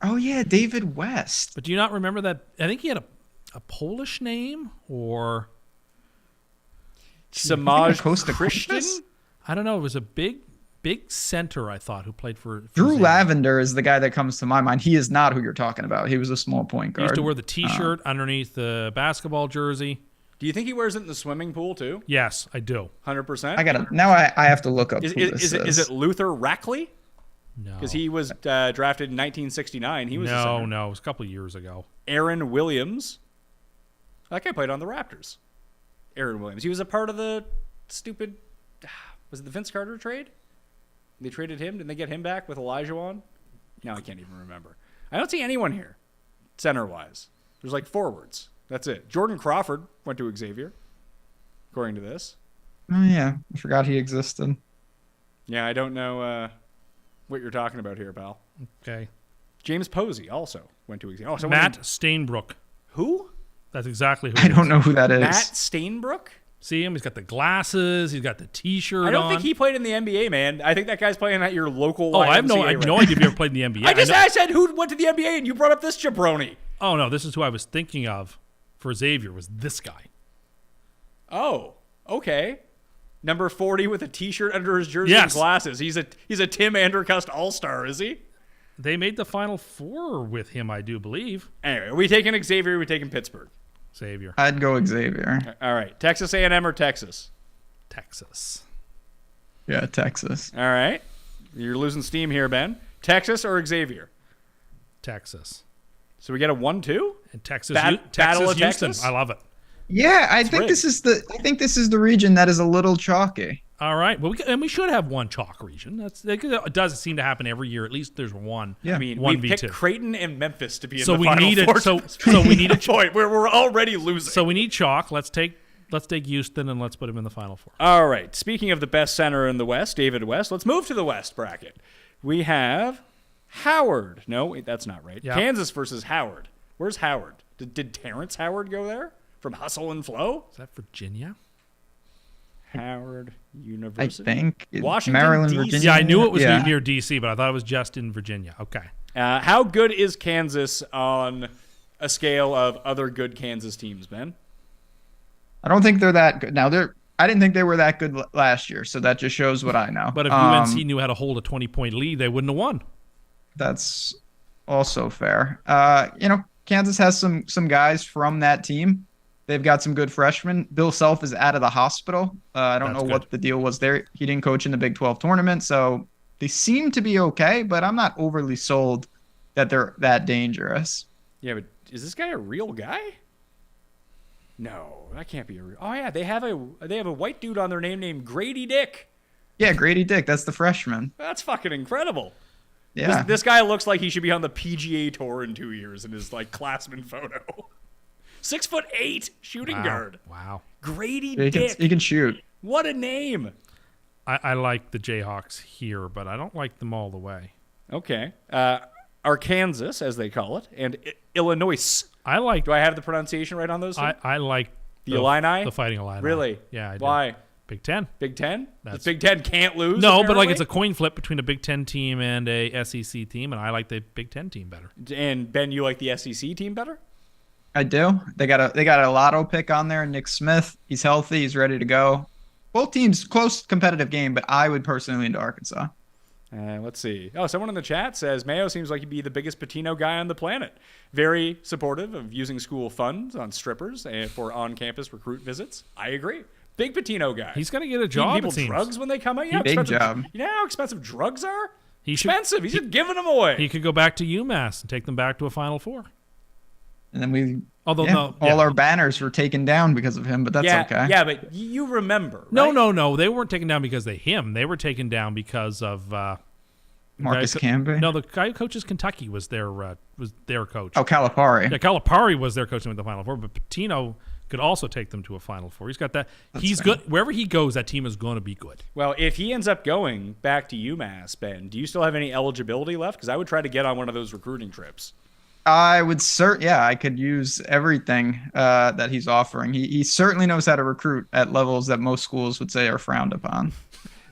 Oh, yeah, David West. But do you not remember that? I think he had a Polish name, or Samaj Costa Christian? Costas? I don't know. It was a big center, I thought, who played for Drew Xavier. Lavender is the guy that comes to my mind. He is not who you're talking about. He was a small point He guard. used to wear the T-shirt underneath the basketball jersey. Do you think he wears it in the swimming pool too? Yes, I do. 100%? I have to look up Is who this is it Luther Rackley? No, Because he was drafted in 1969. He was a center. no, it was a couple of years ago. Aaron Williams. That guy played on the Raptors. Aaron Williams. He was a part of the stupid. Was it the Vince Carter trade? They traded him. Didn't they get him back with Elijah on? No, I can't even remember. I don't see anyone here, center wise. There's like forwards. That's it. Jordan Crawford went to Xavier, according to this. Oh, yeah. I forgot he existed. Yeah, I don't know what you're talking about here, pal. Okay, James Posey also went to Xavier. Matt Stainbrook. Who? That's exactly who. I don't know who that is. Matt Stainbrook? See him? He's got the glasses. He's got the T-shirt on. I don't think he played in the NBA, man. I think that guy's playing at your local. Oh, I have no YMCA idea if you ever played in the NBA. I said who went to the NBA, and you brought up this jabroni. Oh no, this is who I was thinking of for Xavier. Was this guy? Oh, okay. Number 40 with a T-shirt under his jersey Yes. and glasses. He's a Tim Andercust All-Star, is he? They made the Final Four with him, I do believe. Anyway, are we taking Xavier? Or are we taking Pittsburgh? Xavier. I'd go Xavier. All right, Texas A&M or Texas? Texas. Yeah, Texas. All right, you're losing steam here, Ben. Texas or Xavier? Texas. So we get a 1-2? And Texas. Battle Texas, of Houston. Texas? I love it. Yeah, I think rigged. this is the region that is a little chalky. All right. Well, we should have one chalk region. It does seem to happen every year. At least there's one. Yeah. I mean, one we v2. picked Creighton and Memphis to be in So the we Final need it. Four. So we need a point. We're already losing. So we need chalk. Let's take Houston and let's put him in the Final Four. All right. Speaking of the best center in the West, David West, let's move to the West bracket. We have Howard. No, wait, that's not right. Yeah. Kansas versus Howard. Where's Howard? Did Terrence Howard go there from Hustle and Flow? Is that Virginia? Howard I University. think Washington, Maryland, D.C. Virginia. Yeah, I knew it was Yeah. near DC, but I thought it was just in Virginia. Okay. How good is Kansas on a scale of other good Kansas teams, Ben? I don't think they're that good. Now I didn't think they were that good last year, so that just shows what I know. But if UNC knew how to hold a 20-point lead, they wouldn't have won. That's also fair. Kansas has some guys from that team. They've got some good freshmen. Bill Self is out of the hospital. I don't That's know good. what the deal was there. He didn't coach in the Big 12 tournament, so they seem to be okay, but I'm not overly sold that they're that dangerous. Yeah, but is this guy a real guy? No, that can't be a real. Oh yeah, they have a white dude on their name named Grady Dick. Yeah, Grady Dick, that's the freshman. That's fucking incredible. Yeah. This guy looks like he should be on the PGA Tour in 2 years in his like classman photo. 6'8" shooting guard. Wow. Grady he Dick. he can shoot. What a name. I like the Jayhawks here, but I don't like them all the way. Okay. Arkansas, as they call it, and Illinois. I like. Do I have the pronunciation right on those two? I like The Illini? The Fighting Illini. Really? Yeah. I do. Why? Big Ten. Big Ten? The That's- Big Ten can't lose? No, but like apparently? it's a coin flip between a Big Ten team and a SEC team, and I like the Big Ten team better. And Ben, you like the SEC team better? I do. They got a lotto pick on there. Nick Smith, he's healthy. He's ready to go. Both teams close competitive game, but I would personally lean to Arkansas. Let's see. Oh, someone in the chat says Mayo seems like he'd be the biggest Patino guy on the planet. Very supportive of using school funds on strippers and for on-campus recruit visits. I agree. Big Patino guy. He's gonna get a Feeding job. people it seems. drugs when they come out. You know how Big expensive- job. You know how expensive drugs are? He should- Expensive. He's just giving them away. He could go back to UMass and take them back to a Final Four. And then Although all our banners were taken down because of him, but that's yeah, okay. Yeah, but you remember, right? No. They weren't taken down because of him. They were taken down because of Marcus Camby. No, the guy who coaches Kentucky was their coach. Oh, Calipari. Yeah, Calipari was their coach in the Final Four, but Patino could also take them to a Final Four. He's got that. He's fair. good wherever he goes. That team is going to be good. Well, if he ends up going back to UMass, Ben, do you still have any eligibility left? Because I would try to get on one of those recruiting trips. I would I could use everything that he's offering. He certainly knows how to recruit at levels that most schools would say are frowned upon.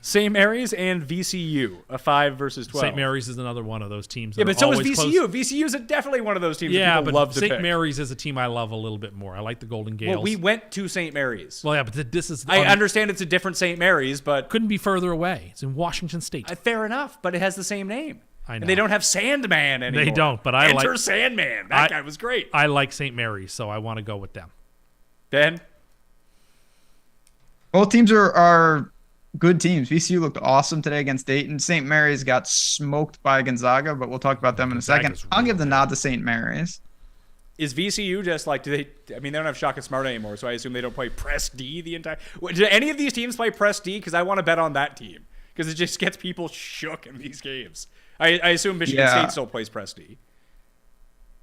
St. Mary's and VCU, a 5 versus 12. St. Mary's is another one of those teams. Yeah, that but are so is always VCU. close. VCU is definitely one of those teams Yeah, that people but love to St. pick. Mary's is a team I love a little bit more. I like the Golden Gales. Well, we went to St. Mary's. Well, yeah, but this is. I understand it's a different St. Mary's, but Couldn't be further away. It's in Washington State. fair enough. But it has the same name. I know. And they don't have Sandman anymore. They don't, but I Enter like- Sandman. That guy was great. I like St. Mary's, so I want to go with them. Ben? Both teams are good teams. VCU looked awesome today against Dayton. St. Mary's got smoked by Gonzaga, but we'll talk about them in a second. Gonzaga's I'll really give the nod to St. Mary's. Is VCU just like, they don't have Shaka Smart anymore, so I assume they don't play Press D the entire. Do any of these teams play Press D? Because I want to bet on that team. Because it just gets people shook in these games. I assume Michigan State still plays Press D.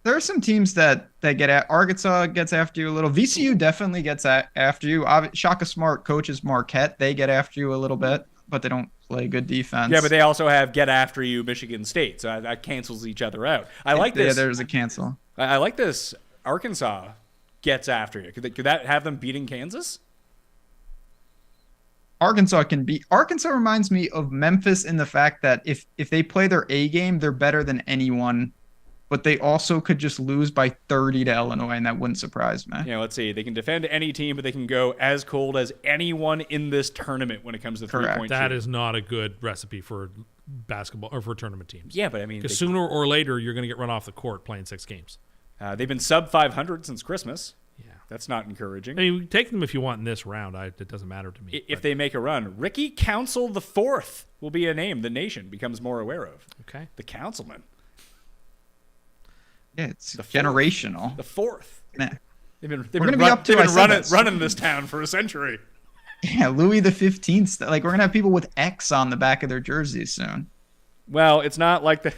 There are some teams that get at Arkansas gets after you a little. VCU definitely gets after you. Shaka Smart coaches Marquette. They get after you a little bit, but they don't play good defense. Yeah, but they also have get after you Michigan State, so that cancels each other out. I like this. Yeah, there's a cancel. I like this. Arkansas gets after you. Could that have them beating Kansas? Arkansas can be. Arkansas reminds me of Memphis in the fact that if they play their A game, they're better than anyone, but they also could just lose by 30 to Illinois, and that wouldn't surprise me. Yeah, let's see. They can defend any team, but they can go as cold as anyone in this tournament when it comes to Correct. three-point That shooting. is not a good recipe for basketball or for tournament teams. Yeah, but I mean, Because sooner or later, you're going to get run off the court playing 6 games. they've been sub 500 since Christmas. Yeah. That's not encouraging. I mean, take them if you want in this round. It doesn't matter to me. If they make a run, Ricky Council the Fourth will be a name the nation becomes more aware of. Okay. The councilman. Yeah, it's The fourth. generational. The Fourth. Nah. They've been We're gonna be up to, they've I been said running, this. running this town for a century. Yeah, Louis the 15th. Like, we're gonna have people with X on the back of their jerseys soon. Well, it's not like the.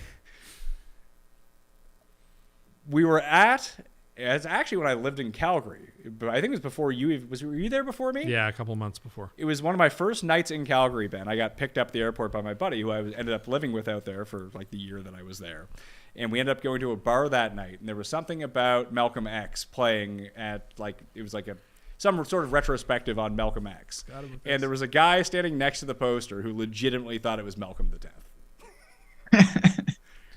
We were at. It's actually when I lived in Calgary, but I think it was before you. Were you there before me? Yeah, a couple months before. It was one of my first nights in Calgary, Ben. I got picked up at the airport by my buddy, who I ended up living with out there for like the year that I was there. And we ended up going to a bar that night, and there was something about Malcolm X playing at it was like some sort of retrospective on Malcolm X. And there was a guy standing next to the poster who legitimately thought it was Malcolm the 10th.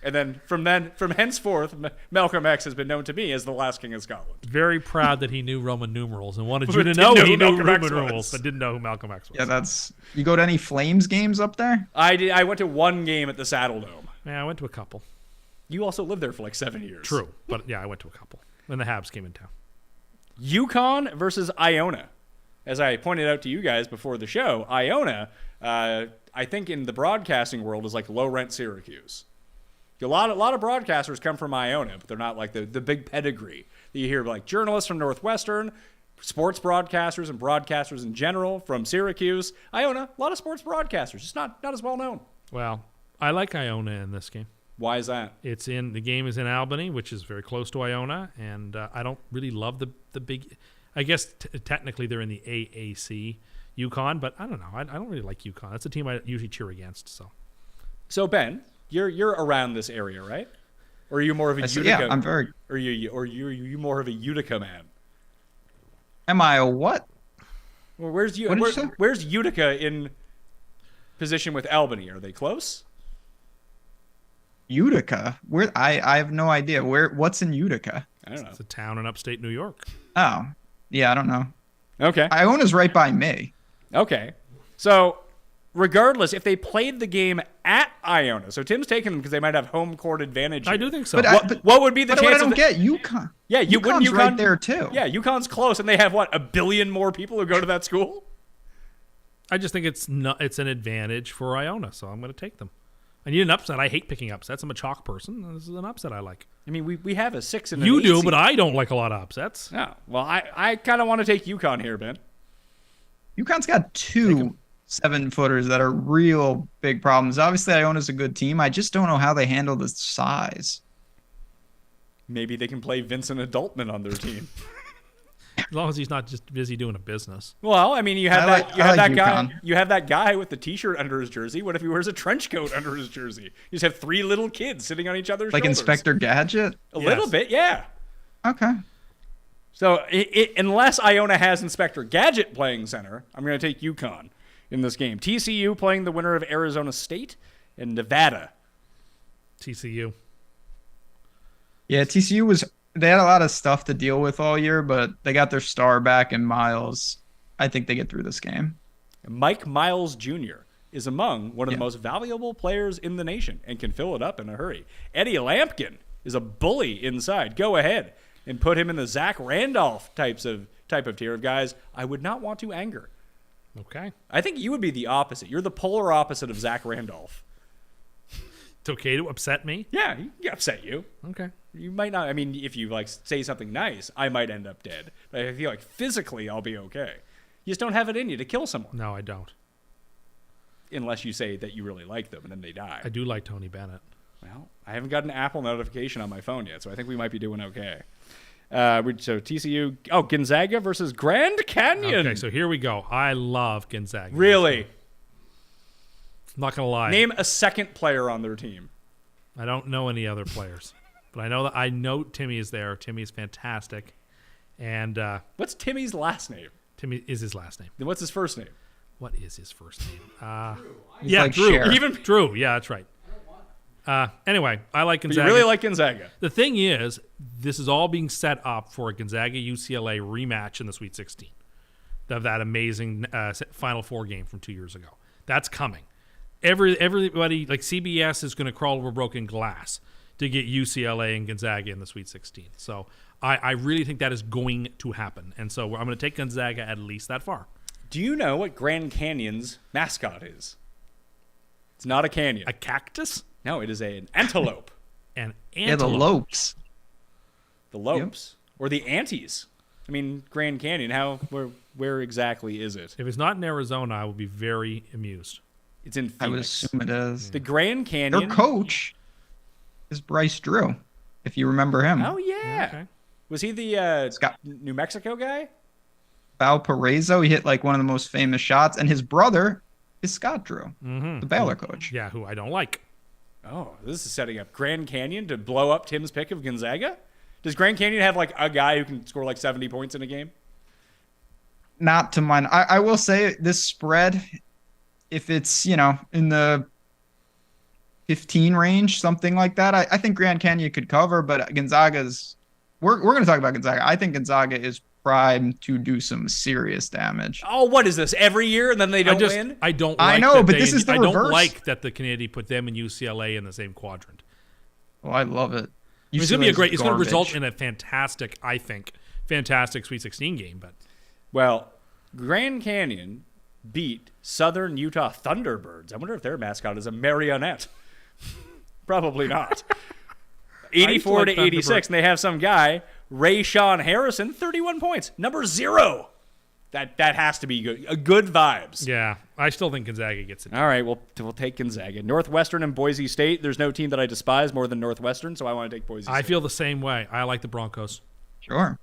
And then from henceforth, Malcolm X has been known to me as the last king of Scotland. Very proud that he knew Roman numerals and wanted But you to didn't know know he who knew Malcolm Roman X was. numerals, but didn't know who Malcolm X was. Yeah, that's. You go to any Flames games up there? I did. I went to one game at the Saddle Dome. Yeah, I went to a couple. You also lived there for like 7 years. True, but yeah, I went to a couple when the Habs came in town. Yukon versus Iona. As I pointed out to you guys before the show, Iona, I think in the broadcasting world, is like low-rent Syracuse. A lot of broadcasters come from Iona, but they're not like the big pedigree that you hear, like journalists from Northwestern, sports broadcasters and broadcasters in general from Syracuse. Iona, a lot of sports broadcasters, just not as well known. Well, I like Iona in this game. Why is that? The game is in Albany, which is very close to Iona, and I don't really love the big. I guess technically they're in the AAC, Yukon, but I don't know. I don't really like Yukon. That's a team I usually cheer against. So Ben, you're around this area, right? Or are you more of a Utica? Yeah, I'm very. Or you more of a Utica man? Am I a what? Well, What did you say? where's Utica in position with Albany? Are they close? Utica? Where? I have no idea. What's in Utica? I don't know. it's a town in upstate New York. Oh, yeah, I don't know. Okay. Iona's right by me. Okay. So, regardless, if they played the game at Iona, so Tim's taking them because they might have home court advantage. I here. do think so. What would be the But chance? what I don't of get, UConn. Yeah, wouldn't UConn's right there too. Yeah, UConn's close, and they have what, 1 billion more people who go to that school. I just think it's an advantage for Iona, so I'm going to take them. I need an upset. I hate picking upsets. I'm a chalk person. This is an upset I like. I mean, we have a 6 and an You 8 do, seed. but I don't like a lot of upsets. No. Well, I kind of want to take UConn here, Ben. UConn's got 2 7-footers that are real big problems. Obviously, Iona's a good team. I just don't know how they handle the size. Maybe they can play Vincent Adultman on their team. As long as he's not just busy doing a business. Well, I mean, you have I that like guy. UConn. You have that guy with the T-shirt under his jersey. What if he wears a trench coat under his jersey? You just have 3 little kids sitting on each other's Like shoulders. Inspector Gadget? A little bit, yeah. Okay. So unless Iona has Inspector Gadget playing center, I'm going to take UConn in this game. TCU playing the winner of Arizona State and Nevada. TCU. Yeah, TCU they had a lot of stuff to deal with all year, but they got their star back in Miles. I think they get through this game. Mike Miles Jr. is among one of the Yeah. most valuable players in the nation and can fill it up in a hurry. Eddie Lampkin is a bully inside. Go ahead and put him in the Zach Randolph type of tier of guys I would not want to anger. Okay. I think you would be the opposite. You're the polar opposite of Zach Randolph. It's okay to upset me? Yeah, he upset you. Okay. You might not. I mean, if you say something nice, I might end up dead. But I feel like physically, I'll be okay. You just don't have it in you to kill someone, No, I don't. unless you say that you really like them and then they die. I do like Tony Bennett. Well, I haven't got an Apple notification on my phone yet, so I think we might be doing okay. So TCU. Oh, Gonzaga versus Grand Canyon. Okay, so here we go. I love Gonzaga. Really? I'm not going to lie. Name a second player on their team. I don't know any other players. But I know Timmy is there. Timmy is fantastic. And What's Timmy's last name? Timmy is his last name. Then what's his first name? What is his first name? He's Yeah, like Drew. Cher. Even Drew. Yeah, that's right. Anyway, I like But you Gonzaga. really like Gonzaga. The thing is, this is all being set up for a Gonzaga-UCLA rematch in the Sweet 16 of that amazing Final Four game from 2 years ago. That's coming. Everybody, like CBS, is going to crawl over broken glass to get UCLA and Gonzaga in the Sweet 16. So I really think that is going to happen. And so I'm going to take Gonzaga at least that far. Do you know what Grand Canyon's mascot is? It's not a canyon. A cactus? No, it is an antelope. An Yeah, the antelope. Lopes. The lopes. Or the antes. I mean, Grand Canyon, where exactly is it? If it's not in Arizona, I will be very amused. It's in Phoenix. I would assume it is. The Grand Their Canyon. coach is Bryce Drew, if you remember him. Oh, yeah. Okay. Was he the Scott. New Mexico guy? Valparaiso, he hit like one of the most famous shots, and his brother is Scott Drew, the Baylor coach. Yeah, who I don't like. Oh, this is setting up Grand Canyon to blow up Tim's pick of Gonzaga? Does Grand Canyon have like a guy who can score like 70 points in a game? Not to mine. I will say this spread, if it's, in the 15 range, something like that, I think Grand Canyon could cover, but Gonzaga's, we're going to talk about Gonzaga. I think Gonzaga is primed to do some serious damage. Oh, what is this? Every year and then they don't win? I don't like I know, that but they- this is the I don't reverse. like that the Canadian put them and UCLA in the same quadrant. Oh, I love it. It's going to be it's going to result garbage. in a fantastic Sweet 16 game, but Well, Grand Canyon beat Southern Utah Thunderbirds. I wonder if their mascot is a marionette. Probably not. 84 to like 86, and they have some guy, Ray Sean Harrison, 31 points, number 0. That has to be good. Good vibes. yeah, I still think Gonzaga gets it. All right, we'll take Gonzaga. Northwestern and Boise State. There's no team that I despise more than Northwestern, so I want to take Boise State. I feel the same way. I like the Broncos. Sure.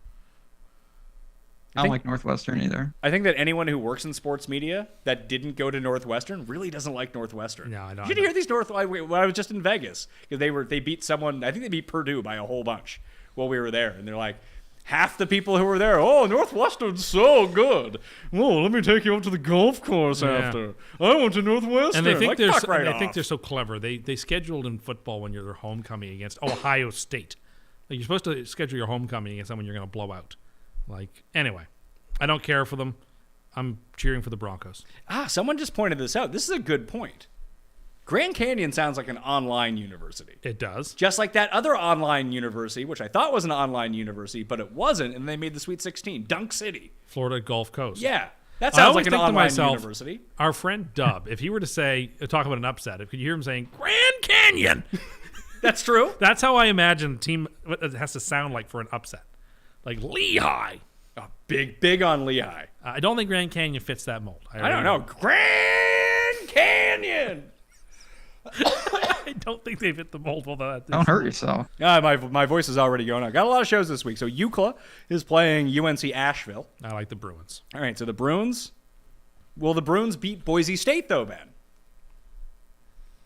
I don't think- like Northwestern either. I think that anyone who works in sports media that didn't go to Northwestern really doesn't like Northwestern. No, I don't. You should hear these I was just in Vegas because they beat someone. I think they beat Purdue by a whole bunch while we were there, and they're like, half the people who were there, oh, Northwestern's so good. Well, let me take you up to the golf course after. I went to Northwestern. And they think like, they're fuck right off. they're so clever. They scheduled in football when you're their homecoming against Ohio State. Like, you're supposed to schedule your homecoming against someone you're going to blow out. Like, anyway, I don't care for them. I'm cheering for the Broncos. Someone just pointed this out. This is a good point. Grand Canyon sounds like an online university. It does. Just like that other online university, which I thought was an online university, but it wasn't, and they made the Sweet 16. Dunk City. Florida Gulf Coast. Yeah. That I sounds always like an think to online myself, university. Our friend Dub, if he were to talk about an upset, could you hear him saying Grand Canyon? That's true. That's how I imagine the team what it has to sound like for an upset. Like Lehigh. Oh, big on Lehigh. I don't think Grand Canyon fits that mold. I don't know. Grand Canyon. I don't think they fit the mold. Although that Don't hurt yourself. My voice is already going on. Got a lot of shows this week. So UCLA is playing UNC Asheville. I like the Bruins. All right, so the Bruins. Will the Bruins beat Boise State, though, Ben?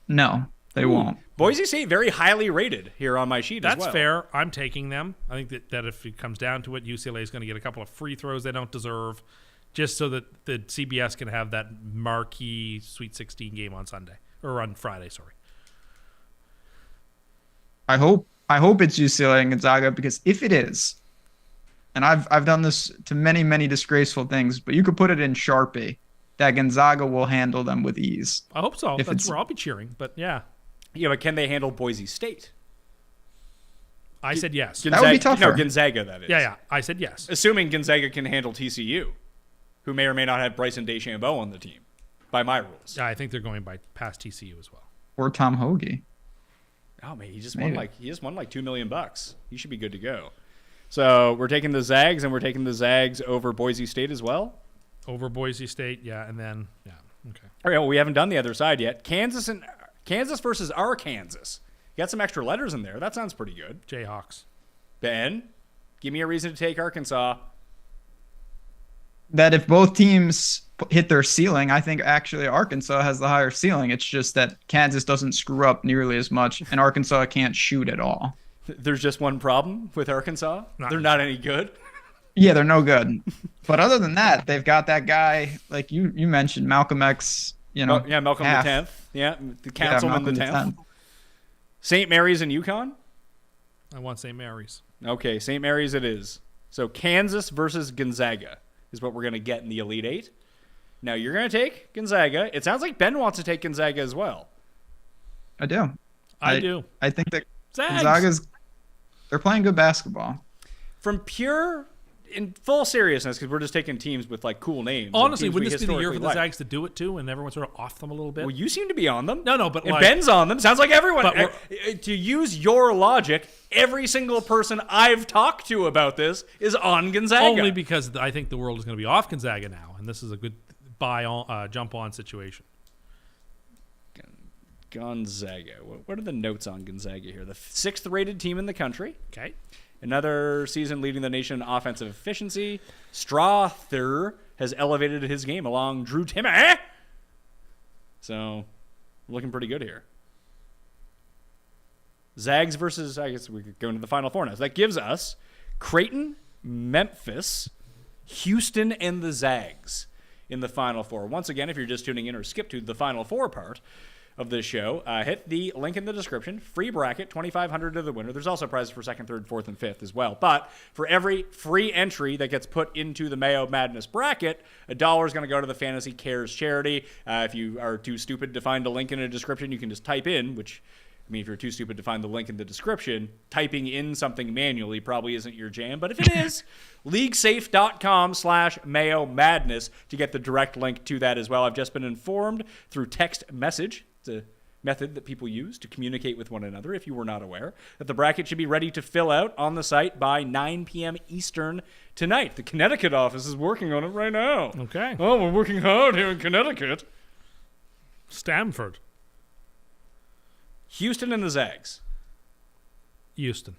No, they won't. Boise State very highly rated here on my sheet as That's well. fair. I'm taking them. I think that if it comes down to it, UCLA is going to get a couple of free throws they don't deserve, just so that the CBS can have that marquee Sweet 16 game on Sunday or on Friday. Sorry. I hope it's UCLA and Gonzaga, because if it is, and I've done this to many disgraceful things, but you could put it in Sharpie that Gonzaga will handle them with ease. I hope so. If That's it's- where I'll be cheering. But yeah, Yeah, but can they handle Boise State? I said yes. That would be tougher. No, Gonzaga, that is. Yeah. I said yes. Assuming Gonzaga can handle TCU, who may or may not have Bryson DeChambeau on the team, by my rules. Yeah, I think they're going by past TCU as well. Or Tom Hoagie. Oh man, he just Maybe. won like $2 million. He should be good to go. So we're taking the Zags, and we're taking the Zags over Boise State as well. Over Boise State, yeah, and then yeah, okay. All right, well, we haven't done the other side yet. Kansas versus Arkansas. You got some extra letters in there. That sounds pretty good. Jayhawks. Ben, give me a reason to take Arkansas. That if both teams hit their ceiling, I think actually Arkansas has the higher ceiling. It's just that Kansas doesn't screw up nearly as much, and Arkansas can't shoot at all. There's just one problem with Arkansas. Not- They're not any good. Yeah, they're no good. But other than that, they've got that guy like you mentioned, Malcolm X. Malcolm half. the 10th. Yeah, the councilman Malcolm the 10th. St. Mary's and UConn? I want St. Mary's. Okay, St. Mary's it is. So Kansas versus Gonzaga is what we're going to get in the Elite Eight. Now, you're going to take Gonzaga. It sounds like Ben wants to take Gonzaga as well. I do. I do. I think that Zags. they're playing good basketball. From pure, in full seriousness, because we're just taking teams with like cool names. Honestly, teams wouldn't we this be the year for the historically Zags to do it too, and everyone's sort of off them a little bit? Well, you seem to be on them. No, but and like, Ben's on them. Sounds like everyone. But To use your logic, every single person I've talked to about this is on Gonzaga. only because I think the world is going to be off Gonzaga now, and this is a good jump on situation. Gonzaga. What are the notes on Gonzaga here? The 6th rated team in the country. Okay. Another season leading the nation in offensive efficiency. Strother has elevated his game along Drew Timme. So, looking pretty good here. Zags versus, I guess we could go into the Final Four now. So that gives us Creighton, Memphis, Houston, and the Zags in the Final Four. Once again, if you're just tuning in or skip to the Final Four part of this show, hit the link in the description. Free bracket, $2,500 to the winner. There's also prizes for 2nd, 3rd, 4th, and 5th as well. But for every free entry that gets put into the Mayo Madness bracket, $1 is going to go to the Fantasy Cares charity. If you are too stupid to find a link in a description, you can just type in, which, I mean, if you're too stupid to find the link in the description, typing in something manually probably isn't your jam. But if it is, leaguesafe.com/Mayo Madness to get the direct link to that as well. I've just been informed through text message. It's a method that people use to communicate with one another, if you were not aware, that the bracket should be ready to fill out on the site by 9 p.m. Eastern tonight. The Connecticut office is working on it right now. Okay. Oh, we're working hard here in Connecticut. Stanford. Houston and the Zags. Houston.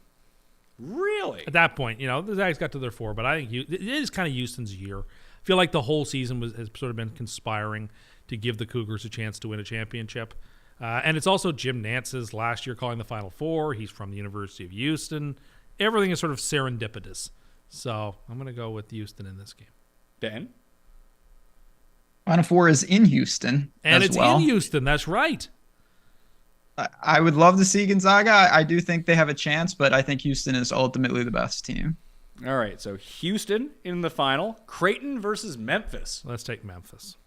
Really? At that point, the Zags got to their 4, but I think it is kind of Houston's year. I feel like the whole season has sort of been conspiring to give the Cougars a chance to win a championship. And it's also Jim Nance's last year calling the Final Four. He's from the University of Houston. Everything is sort of serendipitous. So I'm going to go with Houston in this game. Ben? Final Four is in Houston. And as it's well. in Houston. That's right. I would love to see Gonzaga. I do think they have a chance, but I think Houston is ultimately the best team. All right, so Houston in the final. Creighton versus Memphis. Let's take Memphis.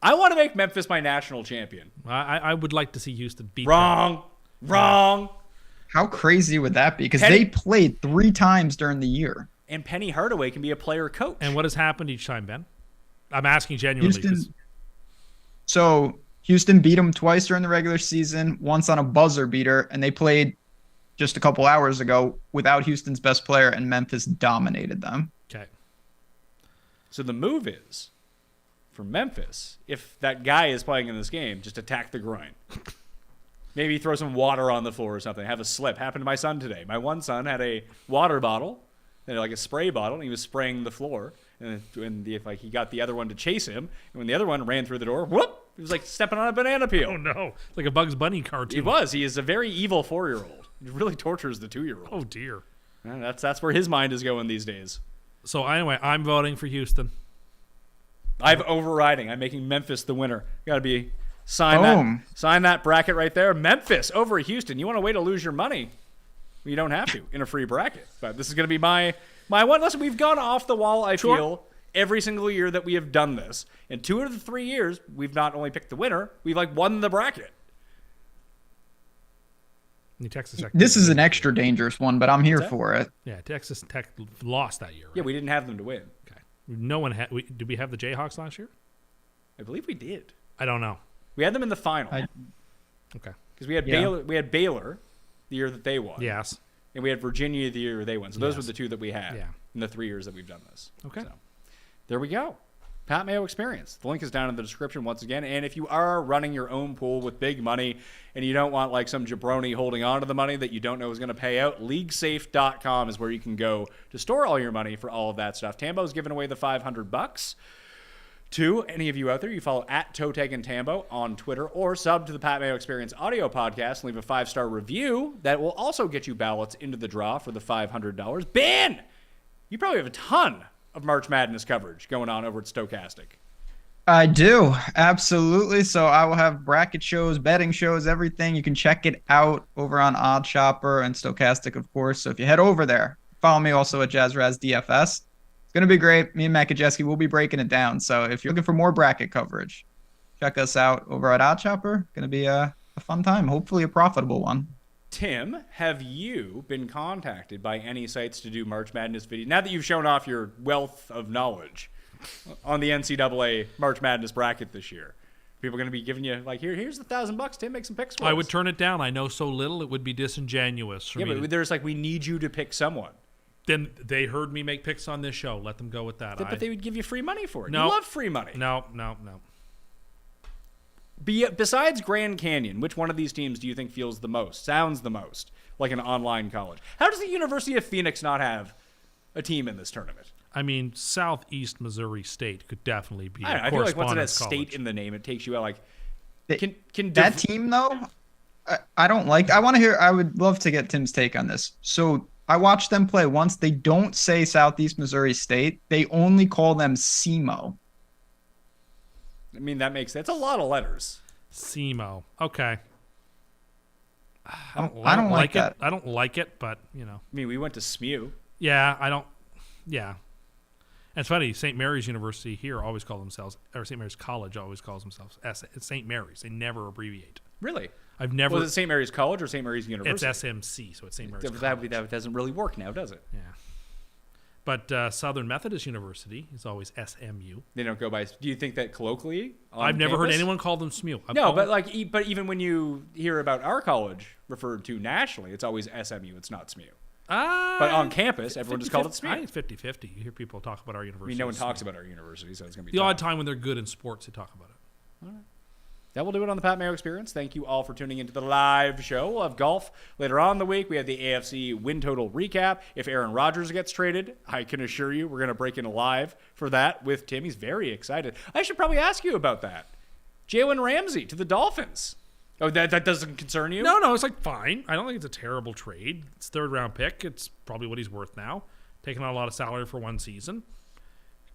I want to make Memphis my national champion. I would like to see Houston beat Wrong. How crazy would that be? Because Penny- they played 3 times during the year. And Penny Hardaway can be a player coach. And what has happened each time, Ben? I'm asking genuinely. Houston beat them twice during the regular season, once on a buzzer beater, and they played just a couple hours ago without Houston's best player, and Memphis dominated them. Okay. So the move is, for Memphis, if that guy is playing in this game, just attack the groin. Maybe throw some water on the floor or something. Have a slip. Happened to my son today. My one son had a water bottle, like a spray bottle, and he was spraying the floor. And he got the other one to chase him, and when the other one ran through the door, whoop! It was like stepping on a banana peel. Oh no! It's like a Bugs Bunny cartoon. He was. He is a very evil 4-year-old. He really tortures the 2-year-old. Oh dear. And that's where his mind is going these days. So anyway, I'm voting for Houston. I'm overriding. I'm making Memphis the winner. Got to be sign that bracket right there. Memphis over Houston. You want a way to lose your money? Well, you don't have to in a free bracket. But this is going to be my one. Listen, we've gone off the wall. I feel every single year that we have done this. In 2 of the 3 years, we've not only picked the winner, we've won the bracket. Texas Tech. This is an extra dangerous one, but I'm here for it. Yeah, Texas Tech lost that year. Right? Yeah, we didn't have them to win. Okay. No one had. Did we have the Jayhawks last year? I believe we did. I don't know. We had them in the final. Okay. Because we had Baylor. We had Baylor the year that they won. Yes. And we had Virginia the year they won. So those were the 2 that we had in the 3 years that we've done this. Okay. So there we go. Pat Mayo Experience. The link is down in the description once again. And if you are running your own pool with big money and you don't want some jabroni holding on to the money that you don't know is going to pay out, leaguesafe.com is where you can go to store all your money for all of that stuff. Tambo's giving away the $500 to any of you out there. You follow at Toteg and Tambo on Twitter or sub to the Pat Mayo Experience audio podcast and leave a 5-star review. That will also get you ballots into the draw for the $500. Ben! you probably have a ton of March Madness coverage going on over at Stochastic. I do, absolutely. So I will have bracket shows, betting shows, everything. You can check it out over on Odd Shopper and Stochastic, of course. So if you head over there, follow me also at JazzRaz DFS. It's going to be great. Me and Matt Kajeski will be breaking it down. So if you're looking for more bracket coverage, check us out over at Odd Shopper. Going to be a fun time, hopefully a profitable one. Tim, have you been contacted by any sites to do March Madness videos? Now that you've shown off your wealth of knowledge on the NCAA March Madness bracket this year, people are going to be giving you, like, here's the $1,000, Tim, make some picks for us. I would turn it down. I know so little, it would be disingenuous for me. Yeah, but there's like, we need you to pick someone. Then they heard me make picks on this show. Let them go with that. But they would give you free money for it. No. You love free money. No. Besides Grand Canyon, which one of these teams do you think feels the most, sounds the most like an online college? How does the University of Phoenix not have a team in this tournament? I mean, Southeast Missouri State could definitely be I a feel like once it has correspondence state college. in the name, it takes you out like... That team, though, I don't like. I want to hear. I would love to get Tim's take on this. So I watched them play once. They don't say Southeast Missouri State. They only call them SEMO. I mean, that's a lot of letters. SEMO. Okay. I don't like that. it. I don't like it, but, I mean, we went to SMU. Yeah, I don't. Yeah. And it's funny, St. Mary's University here always call themselves, or St. Mary's College always calls themselves St. Mary's. They never abbreviate. Really? I've never. Was it St. Mary's College or St. Mary's University? It's SMC, so it's St. Mary's College. That doesn't really work now, does it? Yeah. But Southern Methodist University is always SMU. They don't go by... Do you think that colloquially on I've never heard campus? anyone call them SMU. No, but even when you hear about our college referred to nationally, it's always SMU. It's not SMU. But on campus, everyone just called it SMU. I think it's 50-50. You hear people talk about our I university. mean, no one talks about our university, so it's going to be the tough. odd time when they're good in sports, they talk about it. All right. That will do it on the Pat Mayo Experience. Thank you all for tuning into the live show. We'll have golf later on in the week. We have the AFC win total recap. If Aaron Rodgers gets traded, I can assure you we're going to break in live for that with Tim. He's very excited. I should probably ask you about that. Jalen Ramsey to the Dolphins. Oh, that doesn't concern you? No, it's like fine. I don't think it's a terrible trade. It's third round pick. It's probably what he's worth now. Taking on a lot of salary for one season.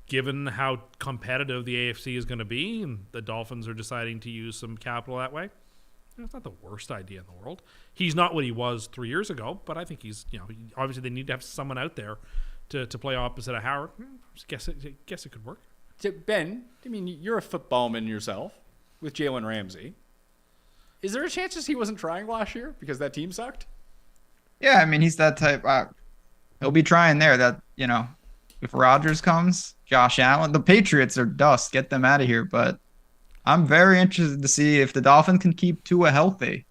Given how competitive the AFC is going to be, and the Dolphins are deciding to use some capital that way, it's not the worst idea in the world. He's not what he was 3 years ago, but I think he's, obviously they need to have someone out there to play opposite of Howard. I guess it could work. So Ben, I mean, you're a footballman yourself with Jalen Ramsey. Is there a chance he wasn't trying last year because that team sucked? Yeah, I mean, he's that type. He'll be trying there. That, if Rodgers comes, Josh Allen, the Patriots are dust. Get them out of here. But I'm very interested to see if the Dolphins can keep Tua healthy.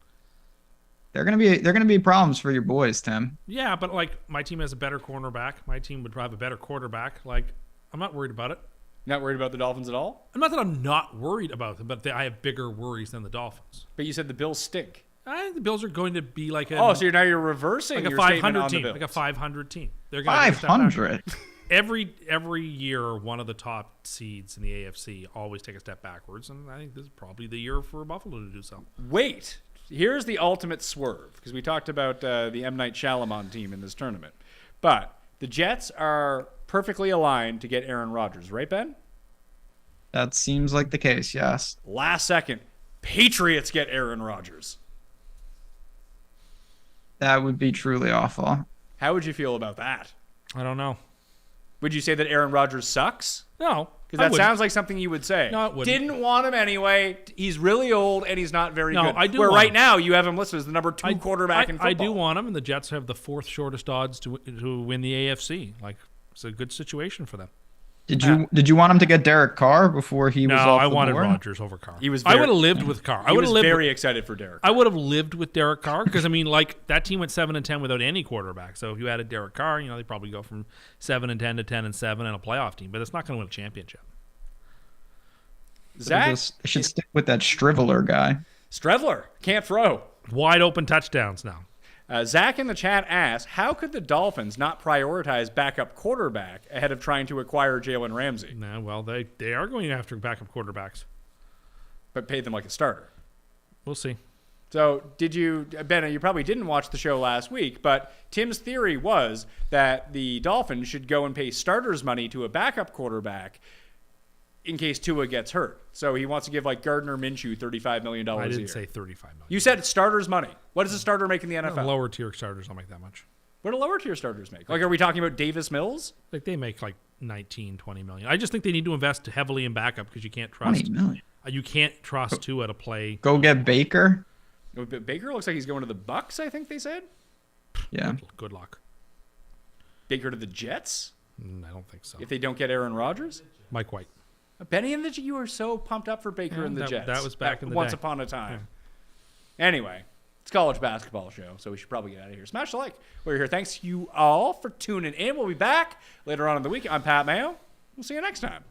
They're gonna be problems for your boys, Tim. Yeah, but like my team has a better cornerback. My team would have a better quarterback. Like, I'm not worried about it. Not worried about the Dolphins at all? Not that I'm not worried about them, but I have bigger worries than the Dolphins. But you said the Bills stink. I think the Bills are going to be like a so you're reversing like a your 500 statement team, on the like a Bills. 500 team. They're going 500. Every year, one of the top seeds in the AFC always take a step backwards, and I think this is probably the year for Buffalo to do so. Wait, here's the ultimate swerve, because we talked about the M. Night Shyamalan team in this tournament. But the Jets are perfectly aligned to get Aaron Rodgers, right, Ben? That seems like the case, yes. Last second, Patriots get Aaron Rodgers. That would be truly awful. How would you feel about that? I don't know. Would you say that Aaron Rodgers sucks? No. Because that sounds like something you would say. No, it wouldn't. Didn't want him anyway. He's really old, and he's not very good. I do Where want right him. now, you have him listed as the number 2 quarterback in football. I do want him, and the Jets have the 4th shortest odds to win the AFC. Like, it's a good situation for them. Did you want him to get Derek Carr before he was off the board? I wanted Rodgers over Carr. I would have lived with Carr. I was very excited for Derek. I would have lived with Derek Carr because, I mean, like, that team went 7-10 without any quarterback. So if you added Derek Carr, they probably go from 7-10 to 10-7 and a playoff team. But it's not going to win a championship. Zach I should stick with that Striveler guy. Strevler can't throw. Wide open touchdowns now. Zach in the chat asked, how could the Dolphins not prioritize backup quarterback ahead of trying to acquire Jalen Ramsey, Nah, well, they are going after backup quarterbacks. but pay them like a starter? We'll see. So did you, Ben, you probably didn't watch the show last week, but Tim's theory was that the Dolphins should go and pay starters money to a backup quarterback in case Tua gets hurt. So he wants to give like Gardner Minshew $35 million a year. I didn't say $35 million. You said starters money. What does a starter make in the NFL? Lower tier starters don't make that much. What do lower tier starters make? Like, are we talking about Davis Mills? Like they make like 19, 20 million. I just think they need to invest heavily in backup because you can't trust 20 million. You can't trust Tua to play. Go get Baker. Baker looks like he's going to the Bucks, I think they said. Yeah. Good luck. Baker to the Jets? I don't think so. If they don't get Aaron Rodgers? Mike White. Benny and you were so pumped up for Baker and the Jets. That was back in the once day. upon a time. Yeah. Anyway, it's a college basketball show, so we should probably get out of here. Smash the like. We're here. Thanks you all for tuning in. We'll be back later on in the week. I'm Pat Mayo. We'll see you next time.